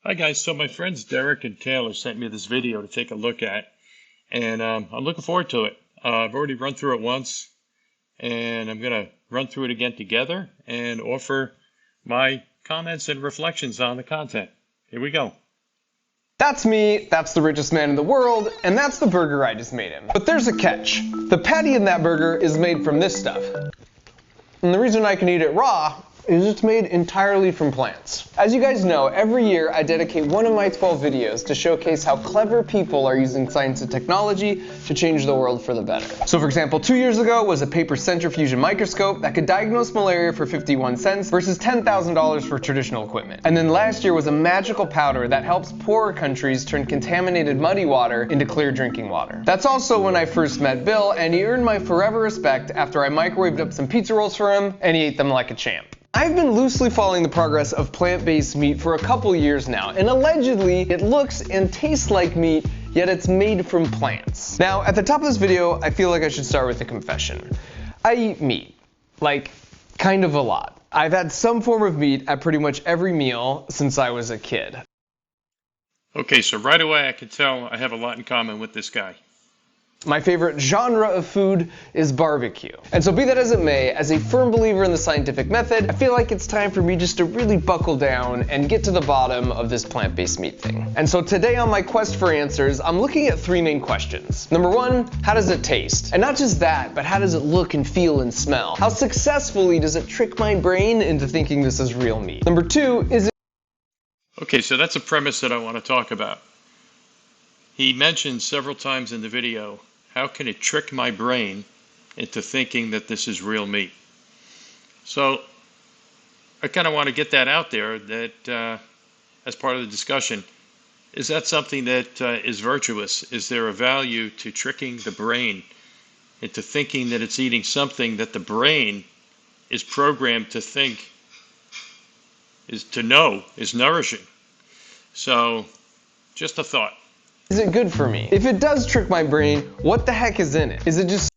Hi guys, so my friends Derek and Taylor sent me this video to take a look at, and I'm looking forward to it. I've already run through it once, and I'm going to run through it again together and offer my comments and reflections on the content. Here we go. That's me, that's the richest man in the world, and that's the burger I just made him. But there's a catch. The patty in that burger is made from this stuff. And the reason I can eat it raw is it's made entirely from plants. As you guys know, every year I dedicate one of my 12 videos to showcase how clever people are using science and technology to change the world for the better. So for example, 2 years ago was a paper centrifusion microscope that could diagnose malaria for 51 cents versus $10,000 for traditional equipment. And then last year was a magical powder that helps poorer countries turn contaminated muddy water into clear drinking water. That's also when I first met Bill, and he earned my forever respect after I microwaved up some pizza rolls for him, and he ate them like a champ. I've been loosely following the progress of plant-based meat for a couple years now, and allegedly it looks and tastes like meat, yet it's made from plants. Now, at the top of this video, I feel like I should start with a confession. I eat meat. Like, kind of a lot. I've had some form of meat at pretty much every meal since I was a kid. Okay, so right away I can tell I have a lot in common with this guy. My favorite genre of food is barbecue. And so be that as it may, as a firm believer in the scientific method, I feel like it's time for me just to really buckle down and get to the bottom of this plant-based meat thing. And so today on my quest for answers, I'm looking at three main questions. Number one, how does it taste? And not just that, but how does it look and feel and smell? How successfully does it trick my brain into thinking this is real meat? Number two, is it... Okay, so that's a premise that I want to talk about. He mentioned several times in the video, how can it trick my brain into thinking that this is real meat? So I kind of want to get that out there, that as part of the discussion. Is that something that is virtuous? Is there a value to tricking the brain into thinking that it's eating something that the brain is programmed to think, is nourishing? So just a thought. Is it good for me? If it does trick my brain, what the heck is in it? Is it just...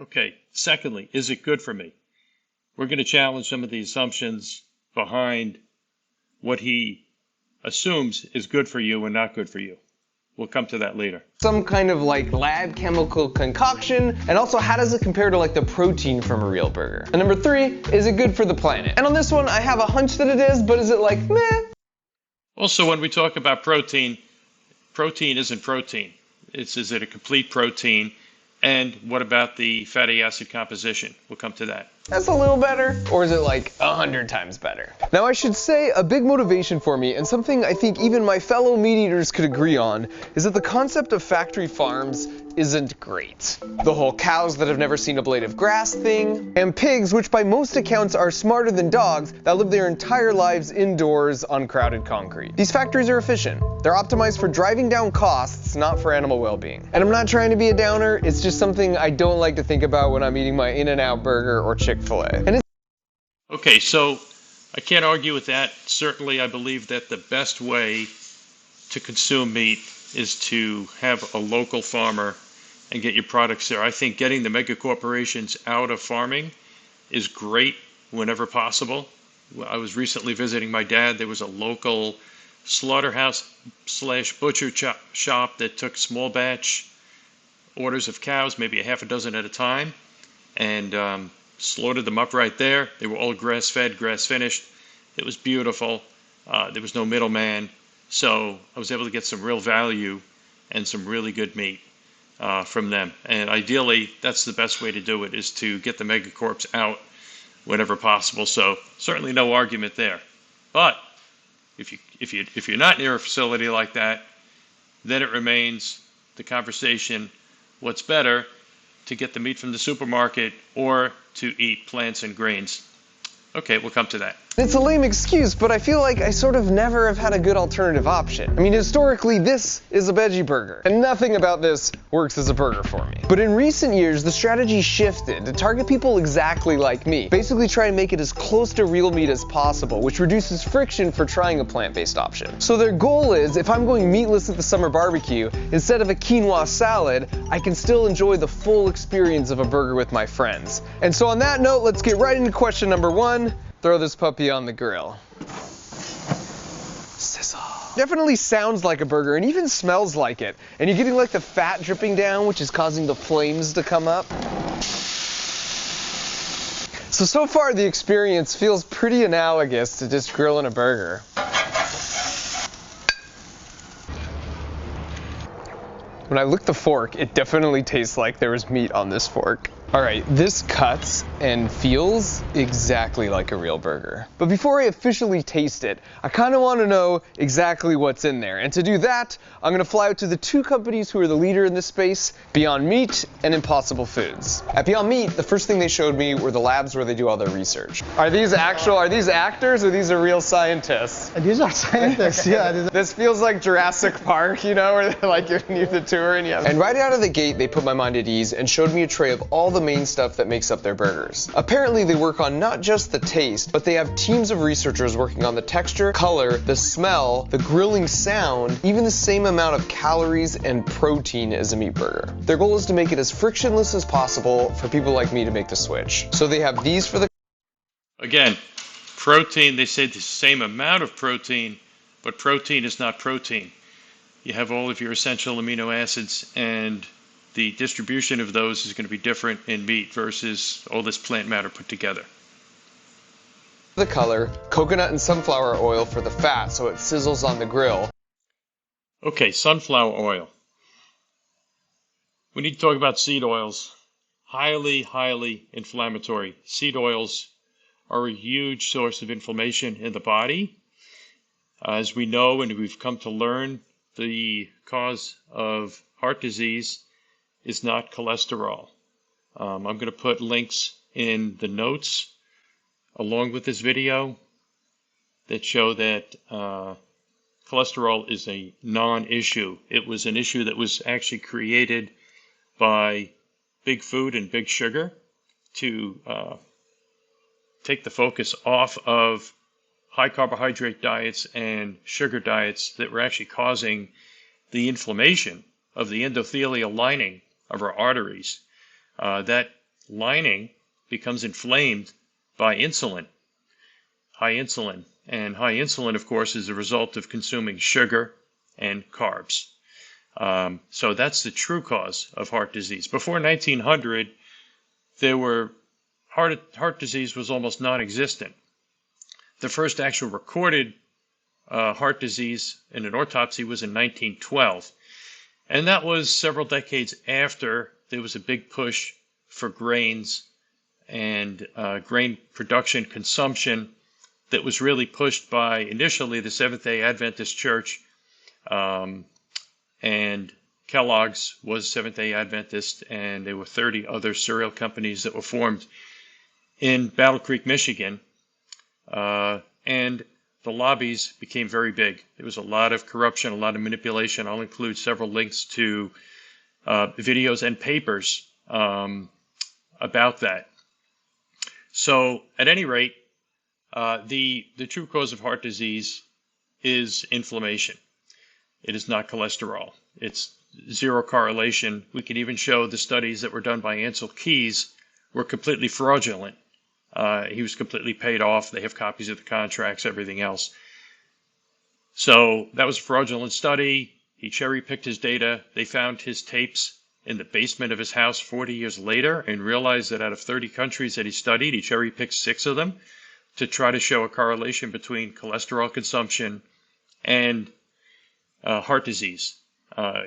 Okay, secondly, is it good for me? We're going to challenge some of the assumptions behind what he assumes is good for you and not good for you. We'll come to that later. Some kind of like lab chemical concoction, and also how does it compare to like the protein from a real burger? And number three, is it good for the planet? And on this one, I have a hunch that it is, but is it like meh? Also, when we talk about protein isn't protein. Is it a complete protein? And what about the fatty acid composition? We'll come to that. That's a little better, or is it like 100 times better? Now I should say a big motivation for me, and something I think even my fellow meat eaters could agree on, is that the concept of factory farms isn't great. The whole cows that have never seen a blade of grass thing, and pigs, which by most accounts are smarter than dogs, that live their entire lives indoors on crowded concrete. These factories are efficient. They're optimized for driving down costs, not for animal well-being. And I'm not trying to be a downer, it's just something I don't like to think about when I'm eating my In-N-Out burger or Chick-fil-A. Okay, so I can't argue with that. Certainly I believe that the best way to consume meat is to have a local farmer and get your products there. I think getting the mega corporations out of farming is great whenever possible. I was recently visiting my dad. There was a local slaughterhouse / butcher shop that took small batch orders of cows, maybe a half a dozen at a time, and slaughtered them up right there. They were all grass-fed, grass-finished. It was beautiful. There was no middleman. So I was able to get some real value and some really good meat from them. And ideally, that's the best way to do it, is to get the megacorps out whenever possible. So certainly no argument there. But if you're not near a facility like that, then it remains the conversation, what's better, to get the meat from the supermarket or to eat plants and grains? Okay, we'll come to that. It's a lame excuse, but I feel like I sort of never have had a good alternative option. I mean, historically, this is a veggie burger, and nothing about this works as a burger for me. But in recent years, the strategy shifted to target people exactly like me. Basically try and make it as close to real meat as possible, which reduces friction for trying a plant-based option. So their goal is, if I'm going meatless at the summer barbecue, instead of a quinoa salad, I can still enjoy the full experience of a burger with my friends. And so on that note, let's get right into question number one. Throw this puppy on the grill. Sizzle. Definitely sounds like a burger and even smells like it. And you're getting like the fat dripping down, which is causing the flames to come up. So far the experience feels pretty analogous to just grilling a burger. When I lick the fork, it definitely tastes like there was meat on this fork. All right, this cuts and feels exactly like a real burger. But before I officially taste it, I kind of want to know exactly what's in there. And to do that, I'm going to fly out to the two companies who are the leader in this space, Beyond Meat and Impossible Foods. At Beyond Meat, the first thing they showed me were the labs where they do all their research. Are these actors or these are real scientists? These are scientists, yeah. This feels like Jurassic Park, you know, where they're like giving you the tour and yeah. And right out of the gate, they put my mind at ease and showed me a tray of all the main stuff that makes up their burgers. Apparently they work on not just the taste, but they have teams of researchers working on the texture, color, the smell, the grilling sound, even the same amount of calories and protein as a meat burger. Their goal is to make it as frictionless as possible for people like me to make the switch. So they have these for the... Again, protein, they say the same amount of protein, but protein is not protein. You have all of your essential amino acids, and the distribution of those is going to be different in meat versus all this plant matter put together. The color, coconut and sunflower oil for the fat so it sizzles on the grill. Okay, sunflower oil. We need to talk about seed oils. Highly, highly inflammatory. Seed oils are a huge source of inflammation in the body. As we know and we've come to learn, the cause of heart disease is not cholesterol. I'm going to put links in the notes along with this video that show that cholesterol is a non-issue. It was an issue that was actually created by big food and big sugar to take the focus off of high carbohydrate diets and sugar diets that were actually causing the inflammation of the endothelial lining of our arteries. That lining becomes inflamed by insulin, high insulin. And high insulin, of course, is a result of consuming sugar and carbs. So that's the true cause of heart disease. Before 1900, heart disease was almost non-existent. The first actual recorded heart disease in an autopsy was in 1912. And that was several decades after there was a big push for grains and grain production consumption that was really pushed by initially the Seventh-day Adventist Church, and Kellogg's was Seventh-day Adventist, and there were 30 other cereal companies that were formed in Battle Creek, Michigan, and the lobbies became very big. There was a lot of corruption, a lot of manipulation. I'll include several links to videos and papers about that. So at any rate, the true cause of heart disease is inflammation. It is not cholesterol. It's zero correlation. We can even show the studies that were done by Ansel Keys were completely fraudulent. He was completely paid off. They have copies of the contracts, everything else. So that was a fraudulent study. He cherry-picked his data. They found his tapes in the basement of his house 40 years later and realized that out of 30 countries that he studied, he cherry-picked 6 of them to try to show a correlation between cholesterol consumption and heart disease.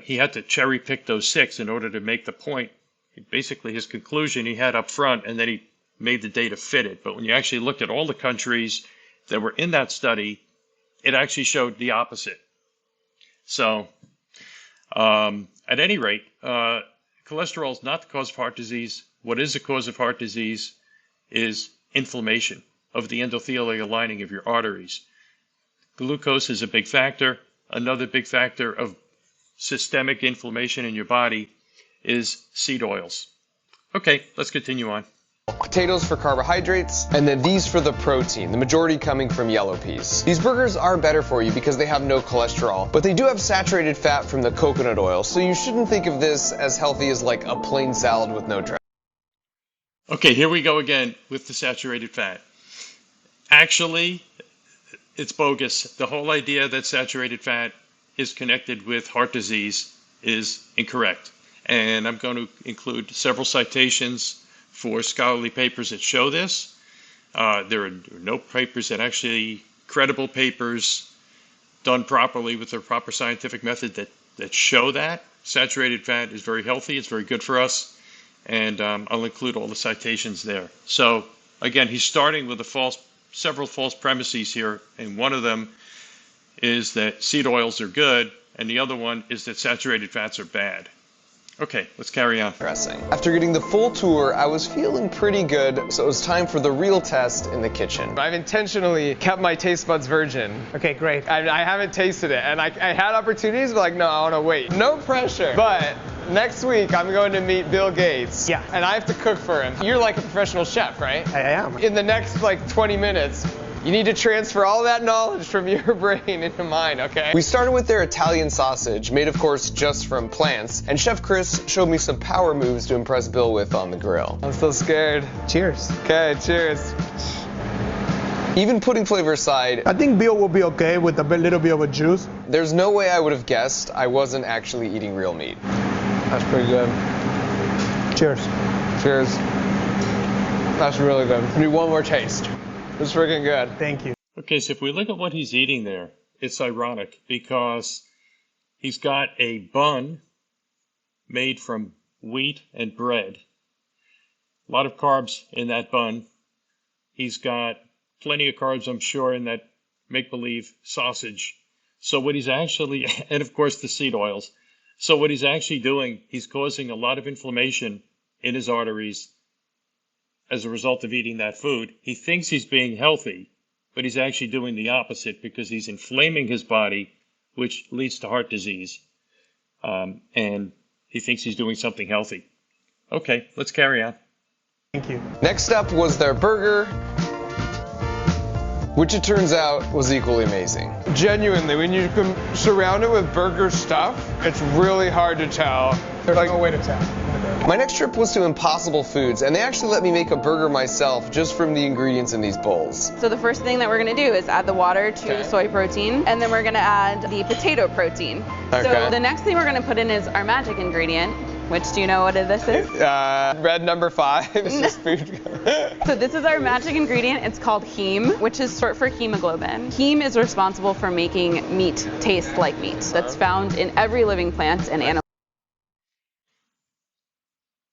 He had to cherry-pick those 6 in order to make the point. Basically, his conclusion he had up front, and then he made the data fit it. But when you actually looked at all the countries that were in that study, it actually showed the opposite. So, at any rate, cholesterol is not the cause of heart disease. What is the cause of heart disease is inflammation of the endothelial lining of your arteries. Glucose is a big factor. Another big factor of systemic inflammation in your body is seed oils. Okay, let's continue on. Potatoes for carbohydrates, and then these for the protein, the majority coming from yellow peas. These burgers are better for you because they have no cholesterol, but they do have saturated fat from the coconut oil, so you shouldn't think of this as healthy as like a plain salad with no dressing. Okay, here we go again with the saturated fat. Actually, It's bogus. The whole idea that saturated fat is connected with heart disease is incorrect. And I'm going to include several citations for scholarly papers that show this. There are no papers that actually, credible papers done properly with the proper scientific method that show that. Saturated fat is very healthy. It's very good for us. And I'll include all the citations there. So again, he's starting with several false premises here. And one of them is that seed oils are good. And the other one is that saturated fats are bad. Okay, let's carry on. After getting the full tour, I was feeling pretty good, so it was time for the real test in the kitchen. I've intentionally kept my taste buds virgin. Okay, great. I haven't tasted it, and I had opportunities, but like, no, I want to wait. No pressure. But next week, I'm going to meet Bill Gates. Yeah. And I have to cook for him. You're like a professional chef, right? I am. In the next, 20 minutes, you need to transfer all that knowledge from your brain into mine, okay? We started with their Italian sausage, made of course just from plants, and Chef Chris showed me some power moves to impress Bill with on the grill. I'm so scared. Cheers. Okay, cheers. Even pudding flavor aside, I think Bill will be okay with a little bit of a juice. there's no way I would have guessed I wasn't actually eating real meat. That's pretty good. Cheers. Cheers. That's really good. Do one more taste. It's freaking good. Thank you. Okay, so if we look at what he's eating there, it's ironic because he's got a bun made from wheat and bread. A lot of carbs in that bun. He's got plenty of carbs, I'm sure, in that make-believe sausage. So what he's actually, and of course the seed oils. So what he's actually doing, he's causing a lot of inflammation in his arteries as a result of eating that food. He thinks he's being healthy, but he's actually doing the opposite because he's inflaming his body, which leads to heart disease. And he thinks he's doing something healthy. Okay, let's carry on. Thank you. Next up was their burger, which it turns out was equally amazing. Genuinely, when you can surround it with burger stuff, it's really hard to tell. There's no way to tell. My next trip was to Impossible Foods, and they actually let me make a burger myself just from the ingredients in these bowls. So the first thing that we're going to do is add the water to the soy protein, and then we're going to add the potato protein. Okay. So the next thing we're going to put in is our magic ingredient, which, do you know what this is? Red number 5. It's just food. So this is our magic ingredient. It's called heme, which is short for hemoglobin. Heme is responsible for making meat taste like meat. That's found in every living plant and animal.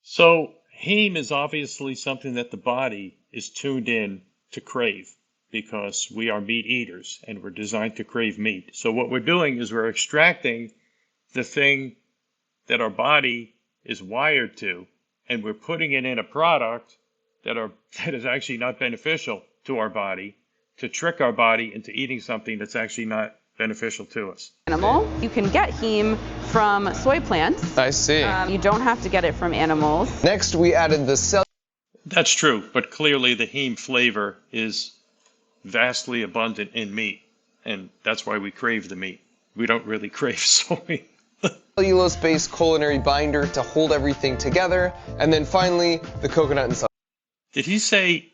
So heme is obviously something that the body is tuned in to crave because we are meat eaters and we're designed to crave meat. So what we're doing is we're extracting the thing that our body is wired to, and we're putting it in a product that is actually not beneficial to our body, to trick our body into eating something that's actually not beneficial to us. Animal. You can get heme from soy plants. I see. You don't have to get it from animals. Next, we added the That's true, but clearly the heme flavor is vastly abundant in meat, and that's why we crave the meat. We don't really crave soy. cellulose-based culinary binder to hold everything together, and then finally, the coconut and Did he say,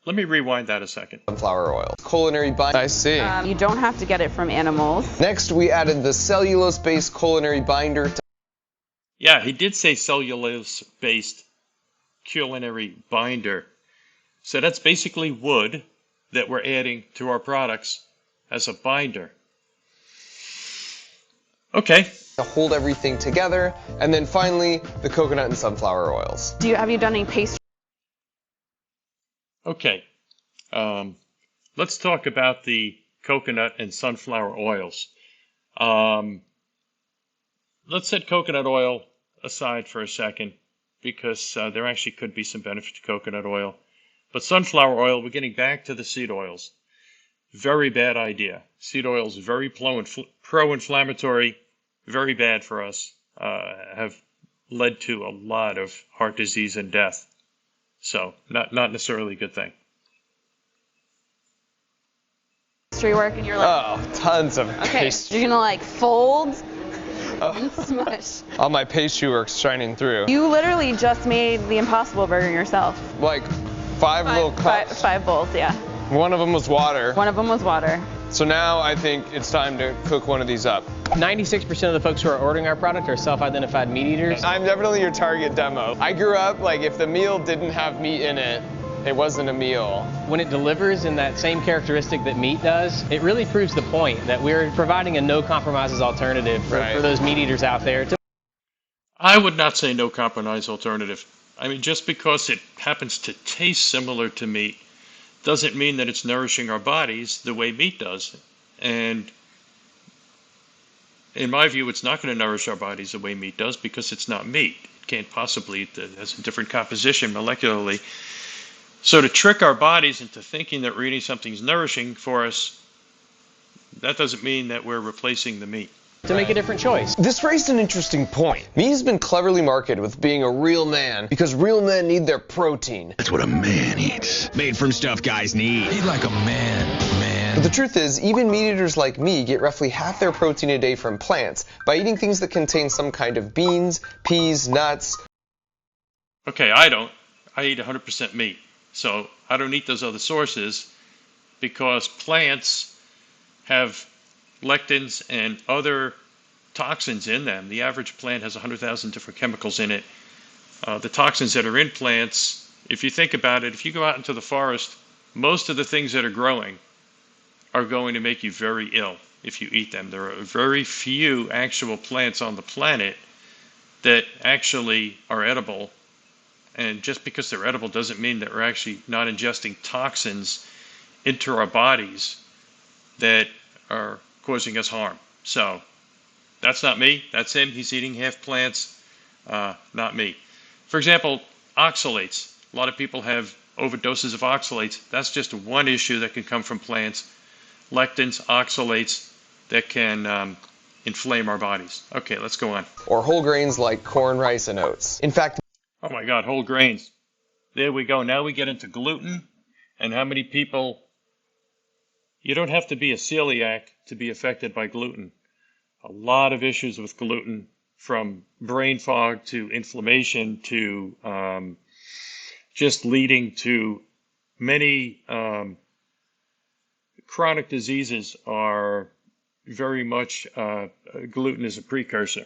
let me rewind that a second. sunflower oil. Culinary binder. I see. You don't have to get it from animals. Next, we added the cellulose-based culinary binder to Yeah, he did say cellulose-based culinary binder. So that's basically wood that we're adding to our products as a binder. Okay. hold everything together, and then finally, the coconut and sunflower oils. Have you done any pastry? Okay. Let's talk about the coconut and sunflower oils. Let's set coconut oil aside for a second because there actually could be some benefit to coconut oil. But sunflower oil, we're getting back to the seed oils. Very bad idea. Seed oil is very pro-inflammatory, very bad for us, have led to a lot of heart disease and death. So not necessarily a good thing. Pastry work and you're like, Oh, tons of okay, pastry. you're gonna like fold and smush. All my pastry work's shining through. You literally just made the Impossible Burger yourself. Like five little cups. Five bowls, yeah. One of them was water. One of them was water. So now I think it's time to cook one of these up. 96% of the folks who are ordering our product are self-identified meat eaters. I'm definitely your target demo. I grew up, like, if the meal didn't have meat in it, it wasn't a meal. When it delivers in that same characteristic that meat does, it really proves the point that we're providing a no-compromises alternative for those meat eaters out there. I would not say no compromise alternative. I mean, just because it happens to taste similar to meat doesn't mean that it's nourishing our bodies the way meat does. And in my view, it's not going to nourish our bodies the way meat does because it's not meat. It can't possibly, it has a different composition molecularly. So to trick our bodies into thinking that we're eating something's nourishing for us, that doesn't mean that we're replacing the meat. To make a different choice. This raised an interesting point. Meat has been cleverly marketed with being a real man because real men need their protein. That's what a man eats. Made from stuff guys need. Eat like a man. But the truth is, even meat eaters like me get roughly half their protein a day from plants by eating things that contain some kind of beans, peas, nuts. Okay, I don't. I eat 100% meat. So I don't eat those other sources because plants have lectins and other toxins in them. The average plant has 100,000 different chemicals in it. The toxins that are in plants, if you think about it, if you go out into the forest, most of the things that are growing are going to make you very ill if you eat them. There are very few actual plants on the planet that actually are edible. And just because they're edible doesn't mean that we're actually not ingesting toxins into our bodies that are causing us harm. So that's not me. That's him. He's eating half plants, not me. For example, oxalates. A lot of people have overdoses of oxalates. That's just one issue that can come from plants. Lectins, oxalates that can inflame our bodies. Okay, let's go on. Or whole grains like corn, rice, and oats. In fact, oh my God, whole grains. There we go. Now we get into gluten and how many people. You don't have to be a celiac to be affected by gluten. A lot of issues with gluten, from brain fog to inflammation to just leading to many chronic diseases, are very much gluten is a precursor.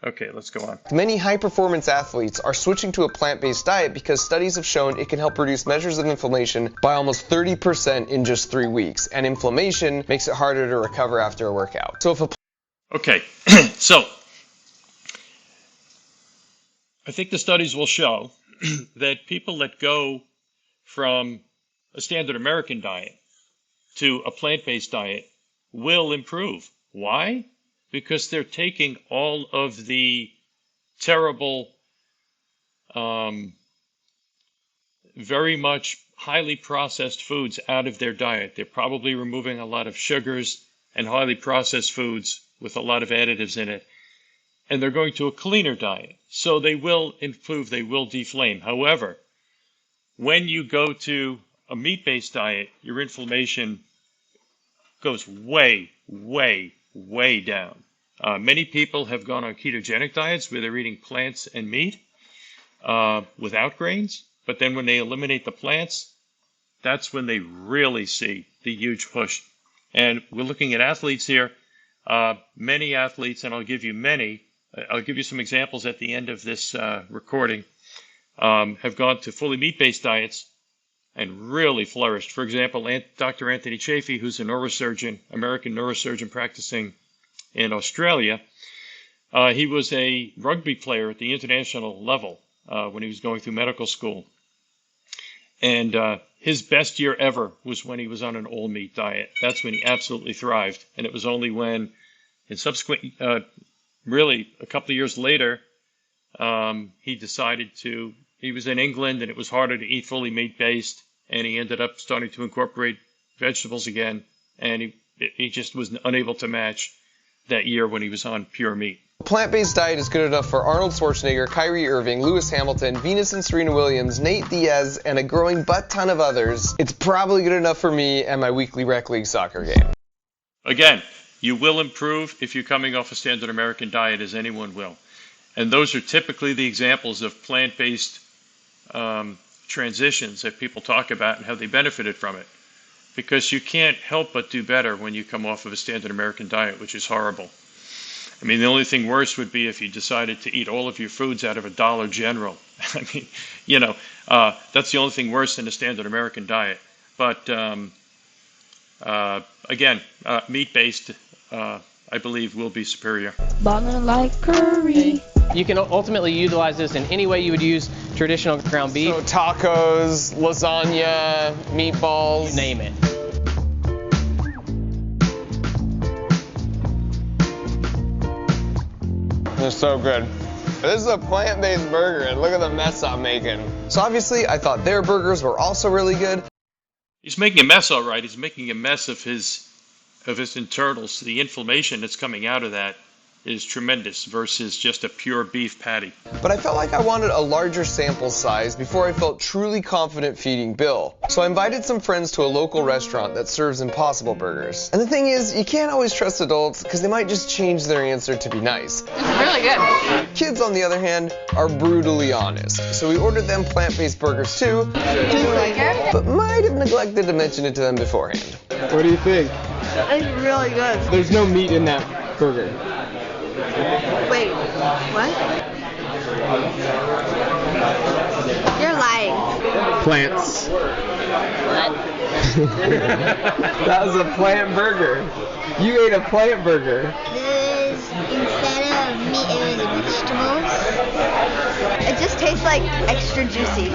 Okay, let's go on. Many high-performance athletes are switching to a plant-based diet because studies have shown it can help reduce measures of inflammation by almost 30% in just 3 weeks, and inflammation makes it harder to recover after a workout. So if a Okay, so I think the studies will show that people that go from a standard American diet to a plant-based diet will improve. Why? Because they're taking all of the terrible, very much highly processed foods out of their diet. They're probably removing a lot of sugars and highly processed foods with a lot of additives in it. And they're going to a cleaner diet. So they will improve, they will deflame. However, when you go to a meat-based diet, your inflammation goes way, way, way down. Many people have gone on ketogenic diets where they're eating plants and meat without grains, but then when they eliminate the plants, that's when they really see the huge push. And we're looking at athletes here. Many athletes, and I'll give you some examples at the end of this recording, have gone to fully meat-based diets and really flourished. For example, Dr. Anthony Chaffee, who's a neurosurgeon, American neurosurgeon practicing in Australia, he was a rugby player at the international level when he was going through medical school. And his best year ever was when he was on an all-meat diet. That's when he absolutely thrived. And it was only when, in subsequent, really a couple of years later, he decided to, he was in England and it was harder to eat fully meat-based, and he ended up starting to incorporate vegetables again, and he just was unable to match that year when he was on pure meat. A plant-based diet is good enough for Arnold Schwarzenegger, Kyrie Irving, Lewis Hamilton, Venus and Serena Williams, Nate Diaz, and a growing butt ton of others. It's probably good enough for me and my weekly rec league soccer game. Again, you will improve if you're coming off a standard American diet, as anyone will. And those are typically the examples of plant-based transitions that people talk about and how they benefited from it. because you can't help but do better when you come off of a standard American diet, which is horrible. I mean, the only thing worse would be if you decided to eat all of your foods out of a Dollar General. I mean, that's the only thing worse than a standard American diet. But again, meat-based, I believe, will be superior. Ballin' like Curry. You can ultimately utilize this in any way you would use traditional ground beef. So tacos, lasagna, meatballs. You name it. They're so good. This is a plant-based burger, and look at the mess I'm making. So obviously, I thought their burgers were also really good. He's making a mess, all right. He's making a mess of his internals. The inflammation that's coming out of that is tremendous versus just a pure beef patty. But I felt like I wanted a larger sample size before I felt truly confident feeding Bill. So I invited some friends to a local restaurant that serves Impossible Burgers. And the thing is, you can't always trust adults because they might just change their answer to be nice. It's really good. Kids, on the other hand, are brutally honest. So we ordered them plant-based burgers too, Do you like it? but might have neglected to mention it to them beforehand. What do you think? It's really good. There's no meat in that burger. Wait, what? You're lying. Plants. What? That was a plant burger. You ate a plant burger. This, instead of meat, it was vegetables. It just tastes like extra juicy.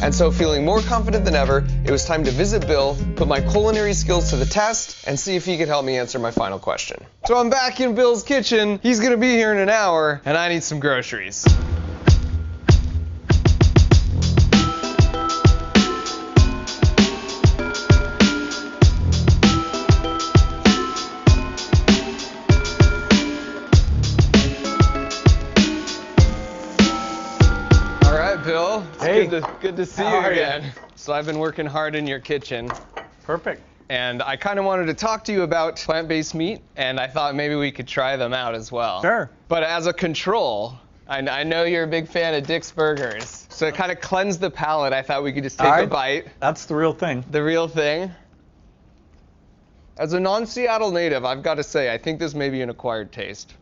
And so, feeling more confident than ever, it was time to visit Bill, put my culinary skills to the test, and see if he could help me answer my final question. So I'm back in Bill's kitchen. He's gonna be here in an hour, and I need some groceries. Bill, it's good to see you again. So I've been working hard in your kitchen. Perfect. And I kind of wanted to talk to you about plant-based meat, and I thought maybe we could try them out as well. Sure. But as a control, I know you're a big fan of Dick's Burgers. So to kind of cleanse the palate, I thought we could just take a bite. That's the real thing. The real thing. As a non-Seattle native, I've got to say, I think this may be an acquired taste.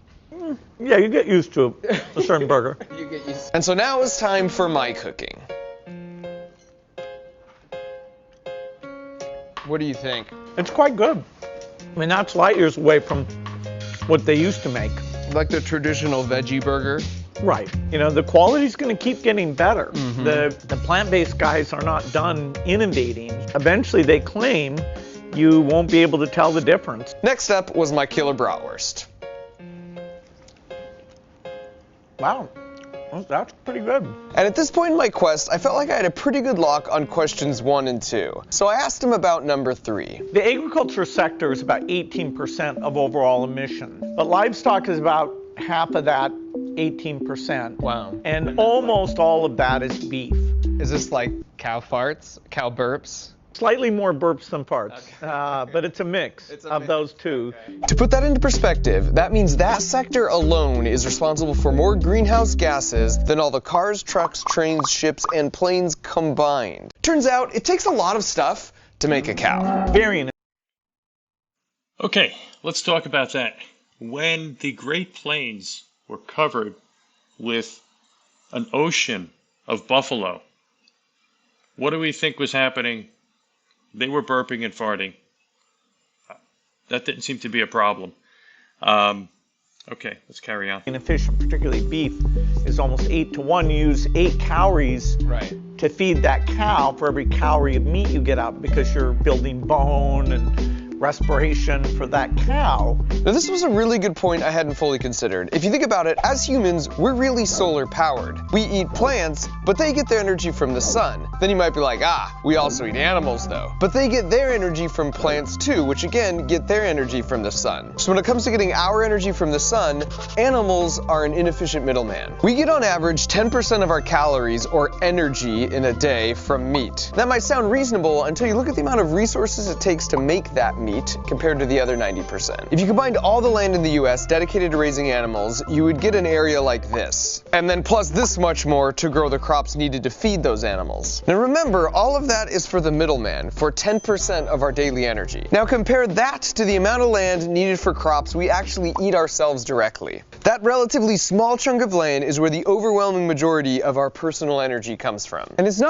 Yeah, you get used to a certain burger. You get used. And so now it's time for my cooking. What do you think? It's quite good. I mean, that's light years away from what they used to make. Like the traditional veggie burger? Right. You know, the quality's going to keep getting better. The plant-based guys are not done innovating. Eventually, they claim you won't be able to tell the difference. Next up was my killer bratwurst. Wow, well, that's pretty good. And at this point in my quest, I felt like I had a pretty good lock on questions 1 and 2. So I asked him about number 3. The agriculture sector is about 18% of overall emission, but livestock is about half of that 18%. Wow. And almost all of that is beef. Is this like cow farts, cow burps? Slightly more burps than farts, but it's a mix of those two. Okay. To put that into perspective, that means that sector alone is responsible for more greenhouse gases than all the cars, trucks, trains, ships, and planes combined. Turns out, it takes a lot of stuff to make a cow. Very. Okay, let's talk about that. When the Great Plains were covered with an ocean of buffalo, what do we think was happening? They were burping and farting. That didn't seem to be a problem. Okay, let's carry on. Inefficient, particularly beef, is almost 8 to 1. You use 8 calories to feed that cow for every calorie of meat you get out, because you're building bone and respiration for that cow. Now this was a really good point I hadn't fully considered. If you think about it, as humans, we're really solar powered. We eat plants, but they get their energy from the sun. Then you might be like, we also eat animals though. But they get their energy from plants too, which again, get their energy from the sun. So when it comes to getting our energy from the sun, animals are an inefficient middleman. We get on average 10% of our calories or energy in a day from meat. That might sound reasonable until you look at the amount of resources it takes to make that meat. meat compared to the other 90%. If you combined all the land in the US dedicated to raising animals, you would get an area like this. And then plus this much more to grow the crops needed to feed those animals. Now remember, all of that is for the middleman, for 10% of our daily energy. Now compare that to the amount of land needed for crops we actually eat ourselves directly. That relatively small chunk of land is where the overwhelming majority of our personal energy comes from. And it's not.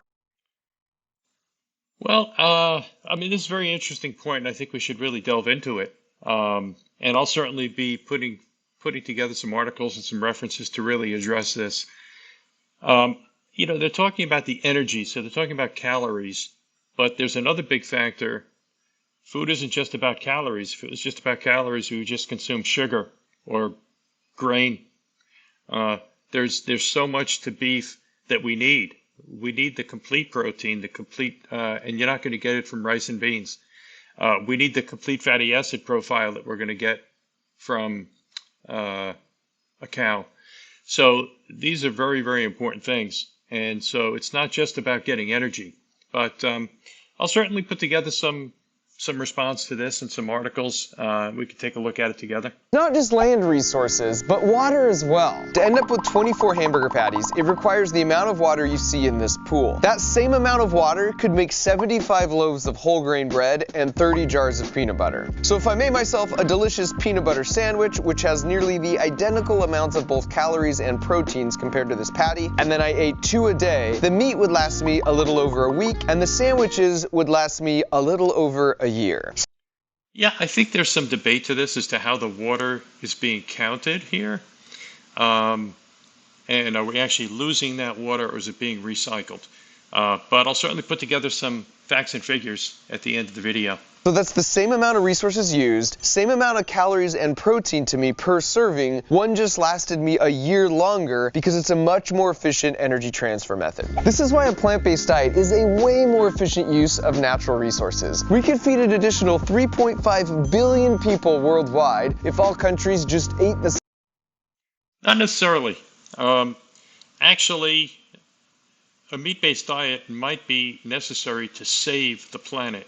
Well, I mean, this is a very interesting point, and I think we should really delve into it. And I'll certainly be putting together some articles and some references to really address this. You know, they're talking about the energy, so they're talking about calories, but there's another big factor. Food isn't just about calories. If it was just about calories, we would just consume sugar or grain. There's so much to beef that we need. We need the complete protein, and you're not going to get it from rice and beans. We need the complete fatty acid profile that we're going to get from a cow. So these are very, very important things. And so it's not just about getting energy, but I'll certainly put together some response to this and some articles. We could take a look at it together. Not just land resources, but water as well. To end up with 24 hamburger patties, it requires the amount of water you see in this pool. That same amount of water could make 75 loaves of whole grain bread and 30 jars of peanut butter. So if I made myself a delicious peanut butter sandwich, which has nearly the identical amounts of both calories and proteins compared to this patty, and then I ate 2 a day, the meat would last me a little over a week, and the sandwiches would last me a little over a year. Yeah, I think there's some debate to this as to how the water is being counted here. And are we actually losing that water, or is it being recycled? But I'll certainly put together some facts and figures at the end of the video. So that's the same amount of resources used, same amount of calories and protein to me per serving. One just lasted me a year longer because it's a much more efficient energy transfer method. This is why a plant-based diet is a way more efficient use of natural resources. We could feed an additional 3.5 billion people worldwide if all countries just ate the same. Not necessarily. Actually, a meat-based diet might be necessary to save the planet.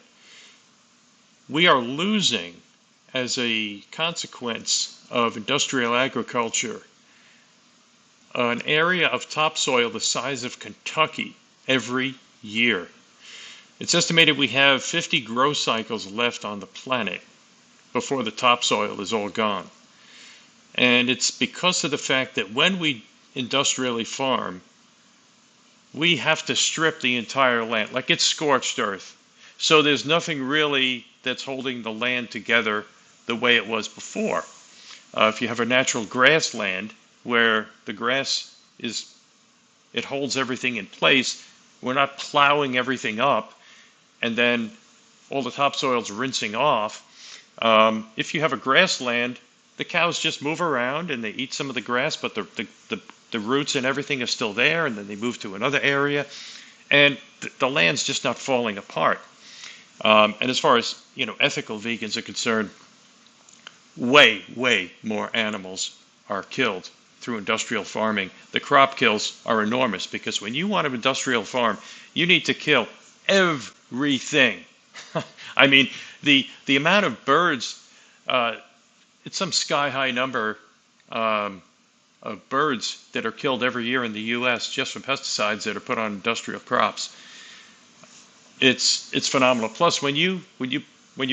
We are losing, as a consequence of industrial agriculture, an area of topsoil the size of Kentucky every year. It's estimated we have 50 growth cycles left on the planet before the topsoil is all gone. And it's because of the fact that when we industrially farm, we have to strip the entire land, like it's scorched earth. So there's nothing really that's holding the land together the way it was before. If you have a natural grassland where the grass it holds everything in place, we're not plowing everything up and then all the topsoil's rinsing off. If you have a grassland, the cows just move around and they eat some of the grass, but the roots and everything are still there, and then they move to another area, and the land's just not falling apart. And as far as ethical vegans are concerned, way more animals are killed through industrial farming. The crop kills are enormous because when you want to industrial farm, you need to kill everything. I mean, the amount of birds, it's some sky-high number of birds that are killed every year in the U.S. just from pesticides that are put on industrial crops. It's phenomenal. Plus, when you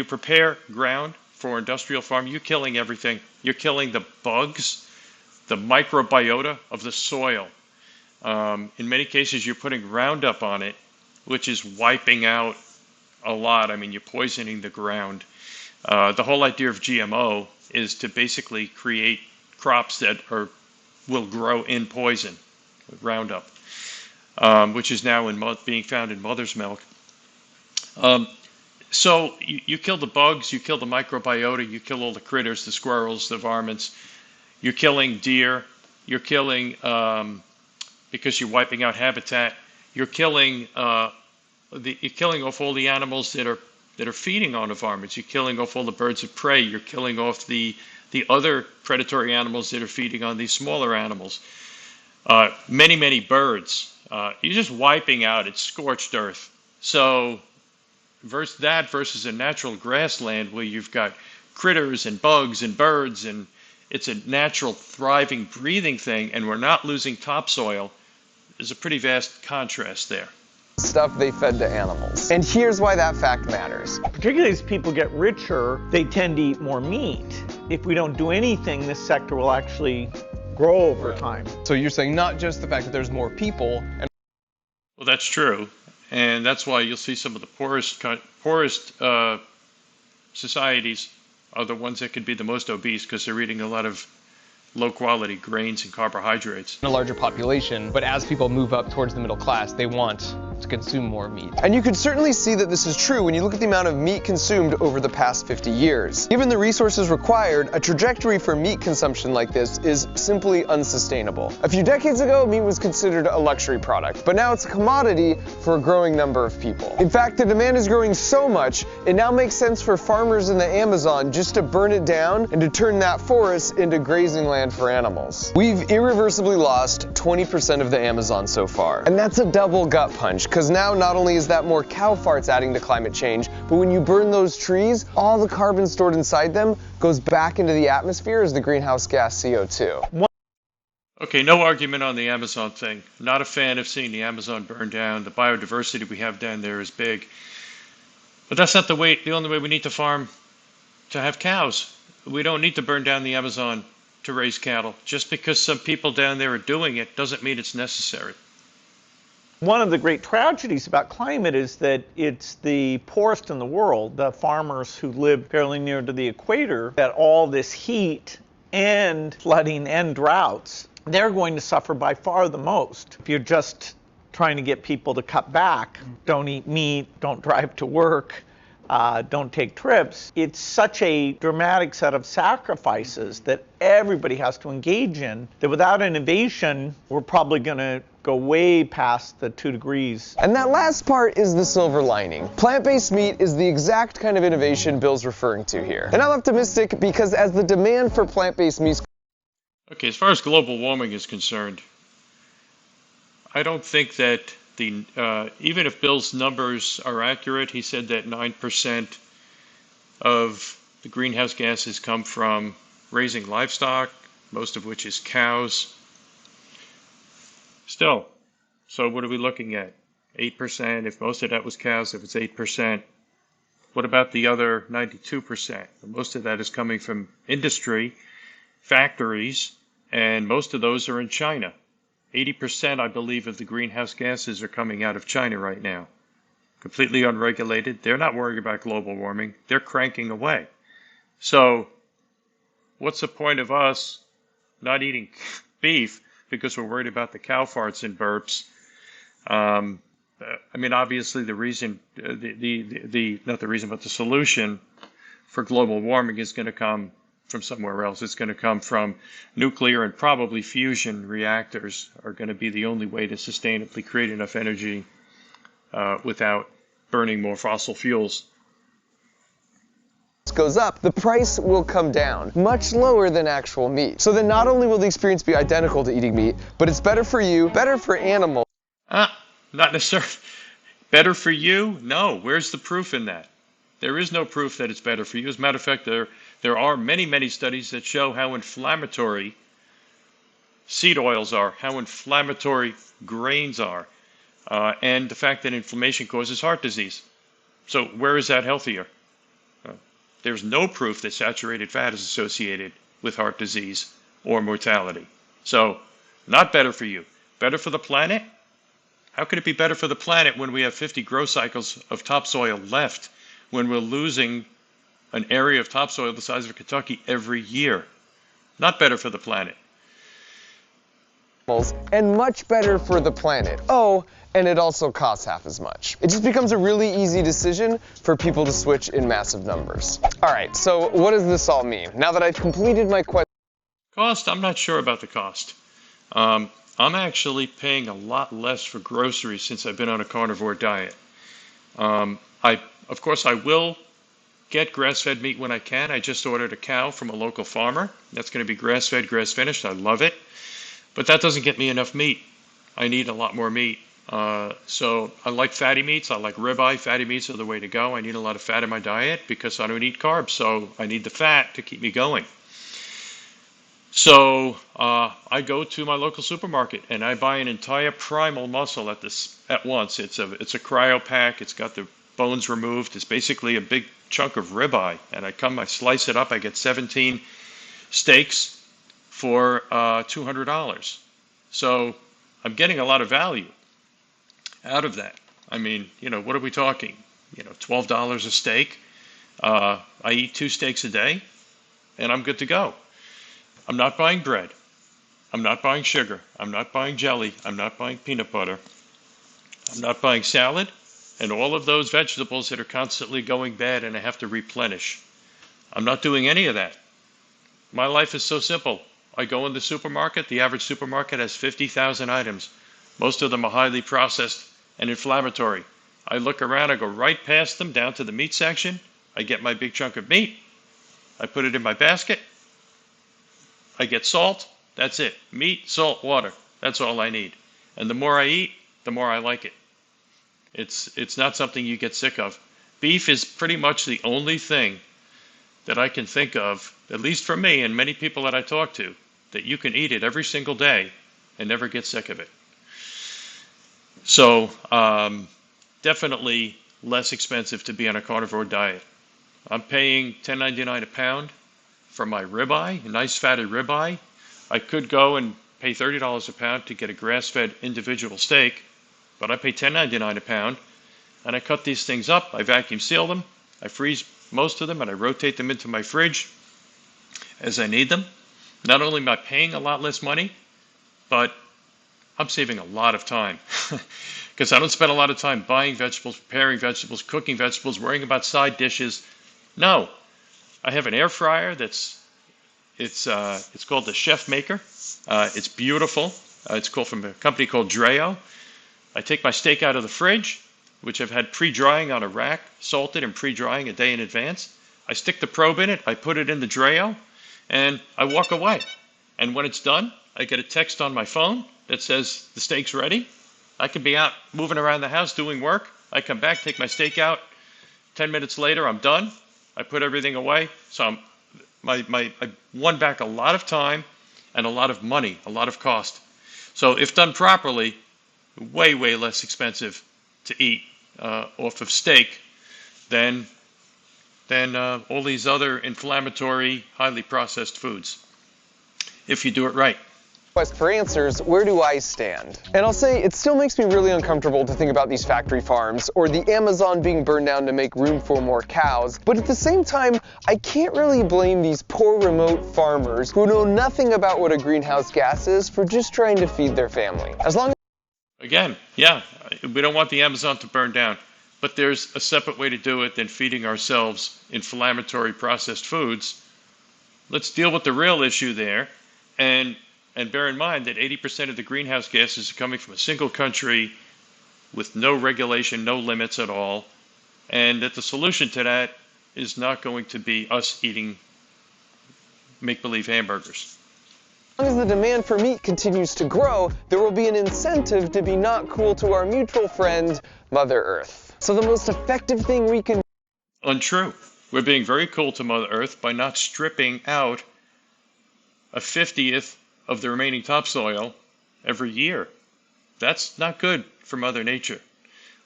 prepare ground for industrial farm, you're killing everything. You're killing the bugs, the microbiota of the soil. In many cases, you're putting Roundup on it, which is wiping out a lot. I mean, you're poisoning the ground. The whole idea of GMO is to basically create crops that will grow in poison, Roundup, which is now being found in mother's milk. So you kill the bugs, you kill the microbiota, you kill all the critters, the squirrels, the varmints. You're killing deer. You're killing because you're wiping out habitat. You're killing off all the animals that are feeding on the varmints. You're killing off all the birds of prey. You're killing off the other predatory animals that are feeding on these smaller animals. Many birds. You're just wiping out. It's scorched earth. So versus a natural grassland where you've got critters and bugs and birds, and it's a natural, thriving, breathing thing, and we're not losing topsoil, there's a pretty vast contrast there. Stuff they fed to animals. And here's why that fact matters. Particularly as people get richer, they tend to eat more meat. If we don't do anything, this sector will actually grow over time. So you're saying not just the fact that there's more people. Well, that's true. And that's why you'll see some of the poorest societies are the ones that could be the most obese, because they're eating a lot of low-quality grains and carbohydrates. A larger population, but as people move up towards the middle class, they want to consume more meat. And you can certainly see that this is true when you look at the amount of meat consumed over the past 50 years. Given the resources required, a trajectory for meat consumption like this is simply unsustainable. A few decades ago, meat was considered a luxury product, but now it's a commodity for a growing number of people. In fact, the demand is growing so much, it now makes sense for farmers in the Amazon just to burn it down and to turn that forest into grazing land for animals. We've irreversibly lost 20% of the Amazon so far. And that's a double gut punch, because now not only is that more cow farts adding to climate change, but when you burn those trees, all the carbon stored inside them goes back into the atmosphere as the greenhouse gas CO2. Okay, no argument on the Amazon thing. Not a fan of seeing the Amazon burn down. The biodiversity we have down there is big. But that's not the only way we need to farm to have cows. We don't need to burn down the Amazon to raise cattle. Just because some people down there are doing it doesn't mean it's necessary. One of the great tragedies about climate is that it's the poorest in the world, the farmers who live fairly near to the equator, that all this heat and flooding and droughts, they're going to suffer by far the most. If you're just trying to get people to cut back, don't eat meat, don't drive to work, don't take trips, it's such a dramatic set of sacrifices that everybody has to engage in, that without innovation, we're probably going to go way past the 2 degrees. And that last part is the silver lining. Plant-based meat is the exact kind of innovation Bill's referring to here. And I'm optimistic because as the demand for plant-based meat... Okay, as far as global warming is concerned, I don't think that even if Bill's numbers are accurate, he said that 9% of the greenhouse gases come from raising livestock, most of which is cows. Still, so what are we looking at? 8%, if most of that was cows, if it's 8%, what about the other 92%? Most of that is coming from industry, factories, and most of those are in China. 80%, I believe, of the greenhouse gases are coming out of China right now. Completely unregulated. They're not worrying about global warming. They're cranking away. So what's the point of us not eating beef because we're worried about the cow farts and burps? I mean, obviously the reason, not the reason, but the solution for global warming is going to come from somewhere else. It's going to come from nuclear, and probably fusion reactors are going to be the only way to sustainably create enough energy without burning more fossil fuels. Goes up, the price will come down, much lower than actual meat. So then not only will the experience be identical to eating meat, but it's better for you, better for animals. Not necessarily. Better for you? No. Where's the proof in that? There is no proof that it's better for you. As a matter of fact, there are many, many studies that show how inflammatory seed oils are, how inflammatory grains are, and the fact that inflammation causes heart disease. So where is that healthier? There's no proof that saturated fat is associated with heart disease or mortality. So not better for you. Better for the planet? How could it be better for the planet when we have 50 growth cycles of topsoil left, when we're losing an area of topsoil the size of Kentucky every year? Not better for the planet. And much better for the planet. Oh, and it also costs half as much. It just becomes a really easy decision for people to switch in massive numbers. All right, so what does this all mean? Now that I've completed my question. Cost? I'm not sure about the cost. I'm actually paying a lot less for groceries since I've been on a carnivore diet. Of course, I will get grass-fed meat when I can. I just ordered a cow from a local farmer. That's going to be grass-fed, grass-finished. I love it. But that doesn't get me enough meat. I need a lot more meat. So I like fatty meats. I like ribeye. Fatty meats are the way to go. I need a lot of fat in my diet because I don't eat carbs, so I need the fat to keep me going. So I go to my local supermarket and I buy an entire primal muscle at once. It's a cryo pack. It's got the bones removed. It's basically a big chunk of ribeye, and I slice it up. I get 17 steaks for $200. So I'm getting a lot of value out of that. I mean, what are we talking? $12 a steak. I eat 2 steaks a day, and I'm good to go. I'm not buying bread. I'm not buying sugar. I'm not buying jelly. I'm not buying peanut butter. I'm not buying salad and all of those vegetables that are constantly going bad and I have to replenish. I'm not doing any of that. My life is so simple. I go in the supermarket. The average supermarket has 50,000 items. Most of them are highly processed and inflammatory. I look around, I go right past them down to the meat section. I get my big chunk of meat. I put it in my basket. I get salt. That's it. Meat, salt, water. That's all I need. And the more I eat, the more I like it. It's not something you get sick of. Beef is pretty much the only thing that I can think of, at least for me and many people that I talk to, that you can eat it every single day and never get sick of it. So definitely less expensive to be on a carnivore diet. I'm paying $10.99 a pound for my ribeye, a nice fatty ribeye. I could go and pay $30 a pound to get a grass-fed individual steak, but I pay $10.99 a pound, and I cut these things up. I vacuum seal them. I freeze most of them, and I rotate them into my fridge as I need them. Not only am I paying a lot less money, but I'm saving a lot of time because I don't spend a lot of time buying vegetables, preparing vegetables, cooking vegetables, worrying about side dishes. No, I have an air fryer it's called the Chef Maker. It's beautiful. It's called from a company called Dreo. I take my steak out of the fridge, which I've had pre-drying on a rack, salted and pre-drying a day in advance. I stick the probe in it, I put it in the Dreo, and I walk away. And when it's done, I get a text on my phone that says the steak's ready. I can be out moving around the house doing work. I come back, take my steak out. 10 minutes later, I'm done. I put everything away. So I won back a lot of time and a lot of money, a lot of cost. So if done properly, way, way less expensive to eat off of steak than all these other inflammatory, highly processed foods, if you do it right. Quest for answers, where do I stand? And I'll say it still makes me really uncomfortable to think about these factory farms or the Amazon being burned down to make room for more cows, but at the same time, I can't really blame these poor remote farmers who know nothing about what a greenhouse gas is for just trying to feed their family. As long as Again, yeah, we don't want the Amazon to burn down, but there's a separate way to do it than feeding ourselves inflammatory processed foods. Let's deal with the real issue there, and bear in mind that 80% of the greenhouse gases are coming from a single country with no regulation, no limits at all, and that the solution to that is not going to be us eating make-believe hamburgers. As long as the demand for meat continues to grow, there will be an incentive to be not cool to our mutual friend, Mother Earth. So the most effective thing we can... Untrue. We're being very cool to Mother Earth by not stripping out a 50th of the remaining topsoil every year. That's not good for Mother Nature.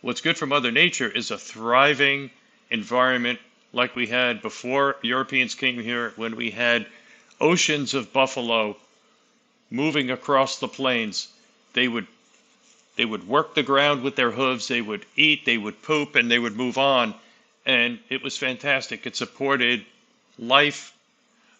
What's good for Mother Nature is a thriving environment like we had before Europeans came here, when we had oceans of buffalo moving across the plains. They would work the ground with their hooves, they would eat, they would poop, and they would move on. And it was fantastic. It supported life,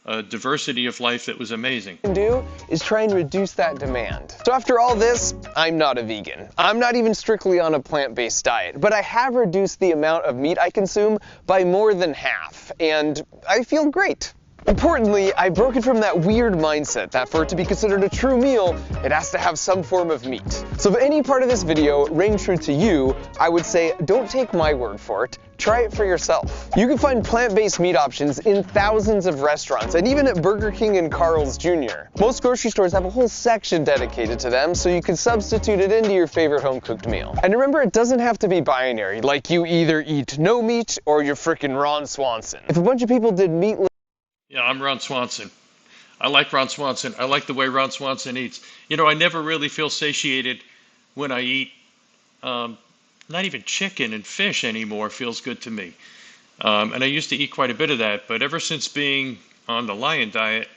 a diversity of life that was amazing. What we can do is try and reduce that demand. So after all this, I'm not a vegan. I'm not even strictly on a plant-based diet, but I have reduced the amount of meat I consume by more than half, and I feel great. Importantly, I've broken from that weird mindset that for it to be considered a true meal, it has to have some form of meat. So if any part of this video rang true to you, I would say don't take my word for it, try it for yourself. You can find plant-based meat options in thousands of restaurants and even at Burger King and Carl's Jr. Most grocery stores have a whole section dedicated to them, so you can substitute it into your favorite home-cooked meal. And remember, it doesn't have to be binary, like you either eat no meat or you're frickin' Ron Swanson. If a bunch of people did meatless... Yeah, I'm Ron Swanson. I like Ron Swanson. I like the way Ron Swanson eats. You know, I never really feel satiated when I eat, not even chicken and fish anymore feels good to me. And I used to eat quite a bit of that, but ever since being on the lion diet,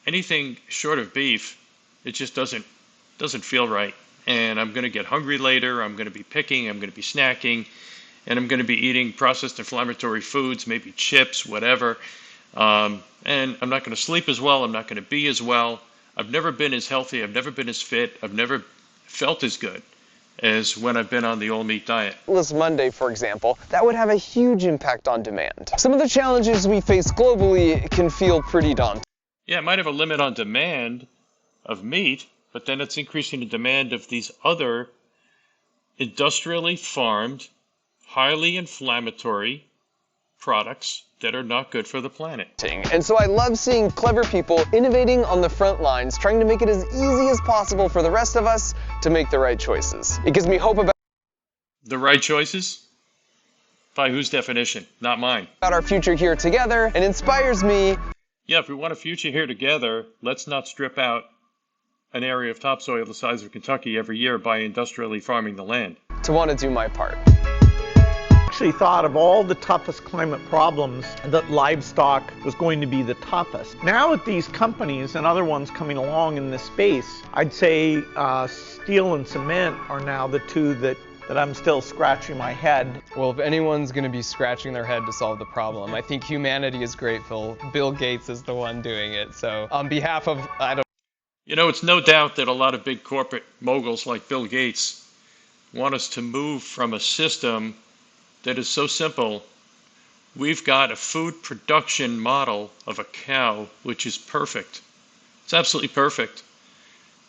anything short of beef, it just doesn't feel right. And I'm going to get hungry later. I'm going to be picking. I'm going to be snacking. And I'm going to be eating processed inflammatory foods, maybe chips, whatever. And I'm not going to sleep as well. I'm not going to be as well. I've never been as healthy. I've never been as fit. I've never felt as good as when I've been on the all-meat diet. This Monday, for example, that would have a huge impact on demand. Some of the challenges we face globally can feel pretty daunting. Yeah, it might have a limit on demand of meat, but then it's increasing the demand of these other industrially farmed, highly inflammatory products that are not good for the planet. And so I love seeing clever people innovating on the front lines, trying to make it as easy as possible for the rest of us to make the right choices. It gives me hope about the right choices? By whose definition? Not mine. About our future here together, and inspires me. Yeah, if we want a future here together, let's not strip out an area of topsoil the size of Kentucky every year by industrially farming the land. To want to do my part. Actually thought of all the toughest climate problems that livestock was going to be the toughest. Now with these companies and other ones coming along in this space, I'd say steel and cement are now the two that I'm still scratching my head. Well, if anyone's going to be scratching their head to solve the problem, I think humanity is grateful. Bill Gates is the one doing it. So on behalf of, You know, it's no doubt that a lot of big corporate moguls like Bill Gates want us to move from a system that is so simple. We've got a food production model of a cow which is perfect. It's absolutely perfect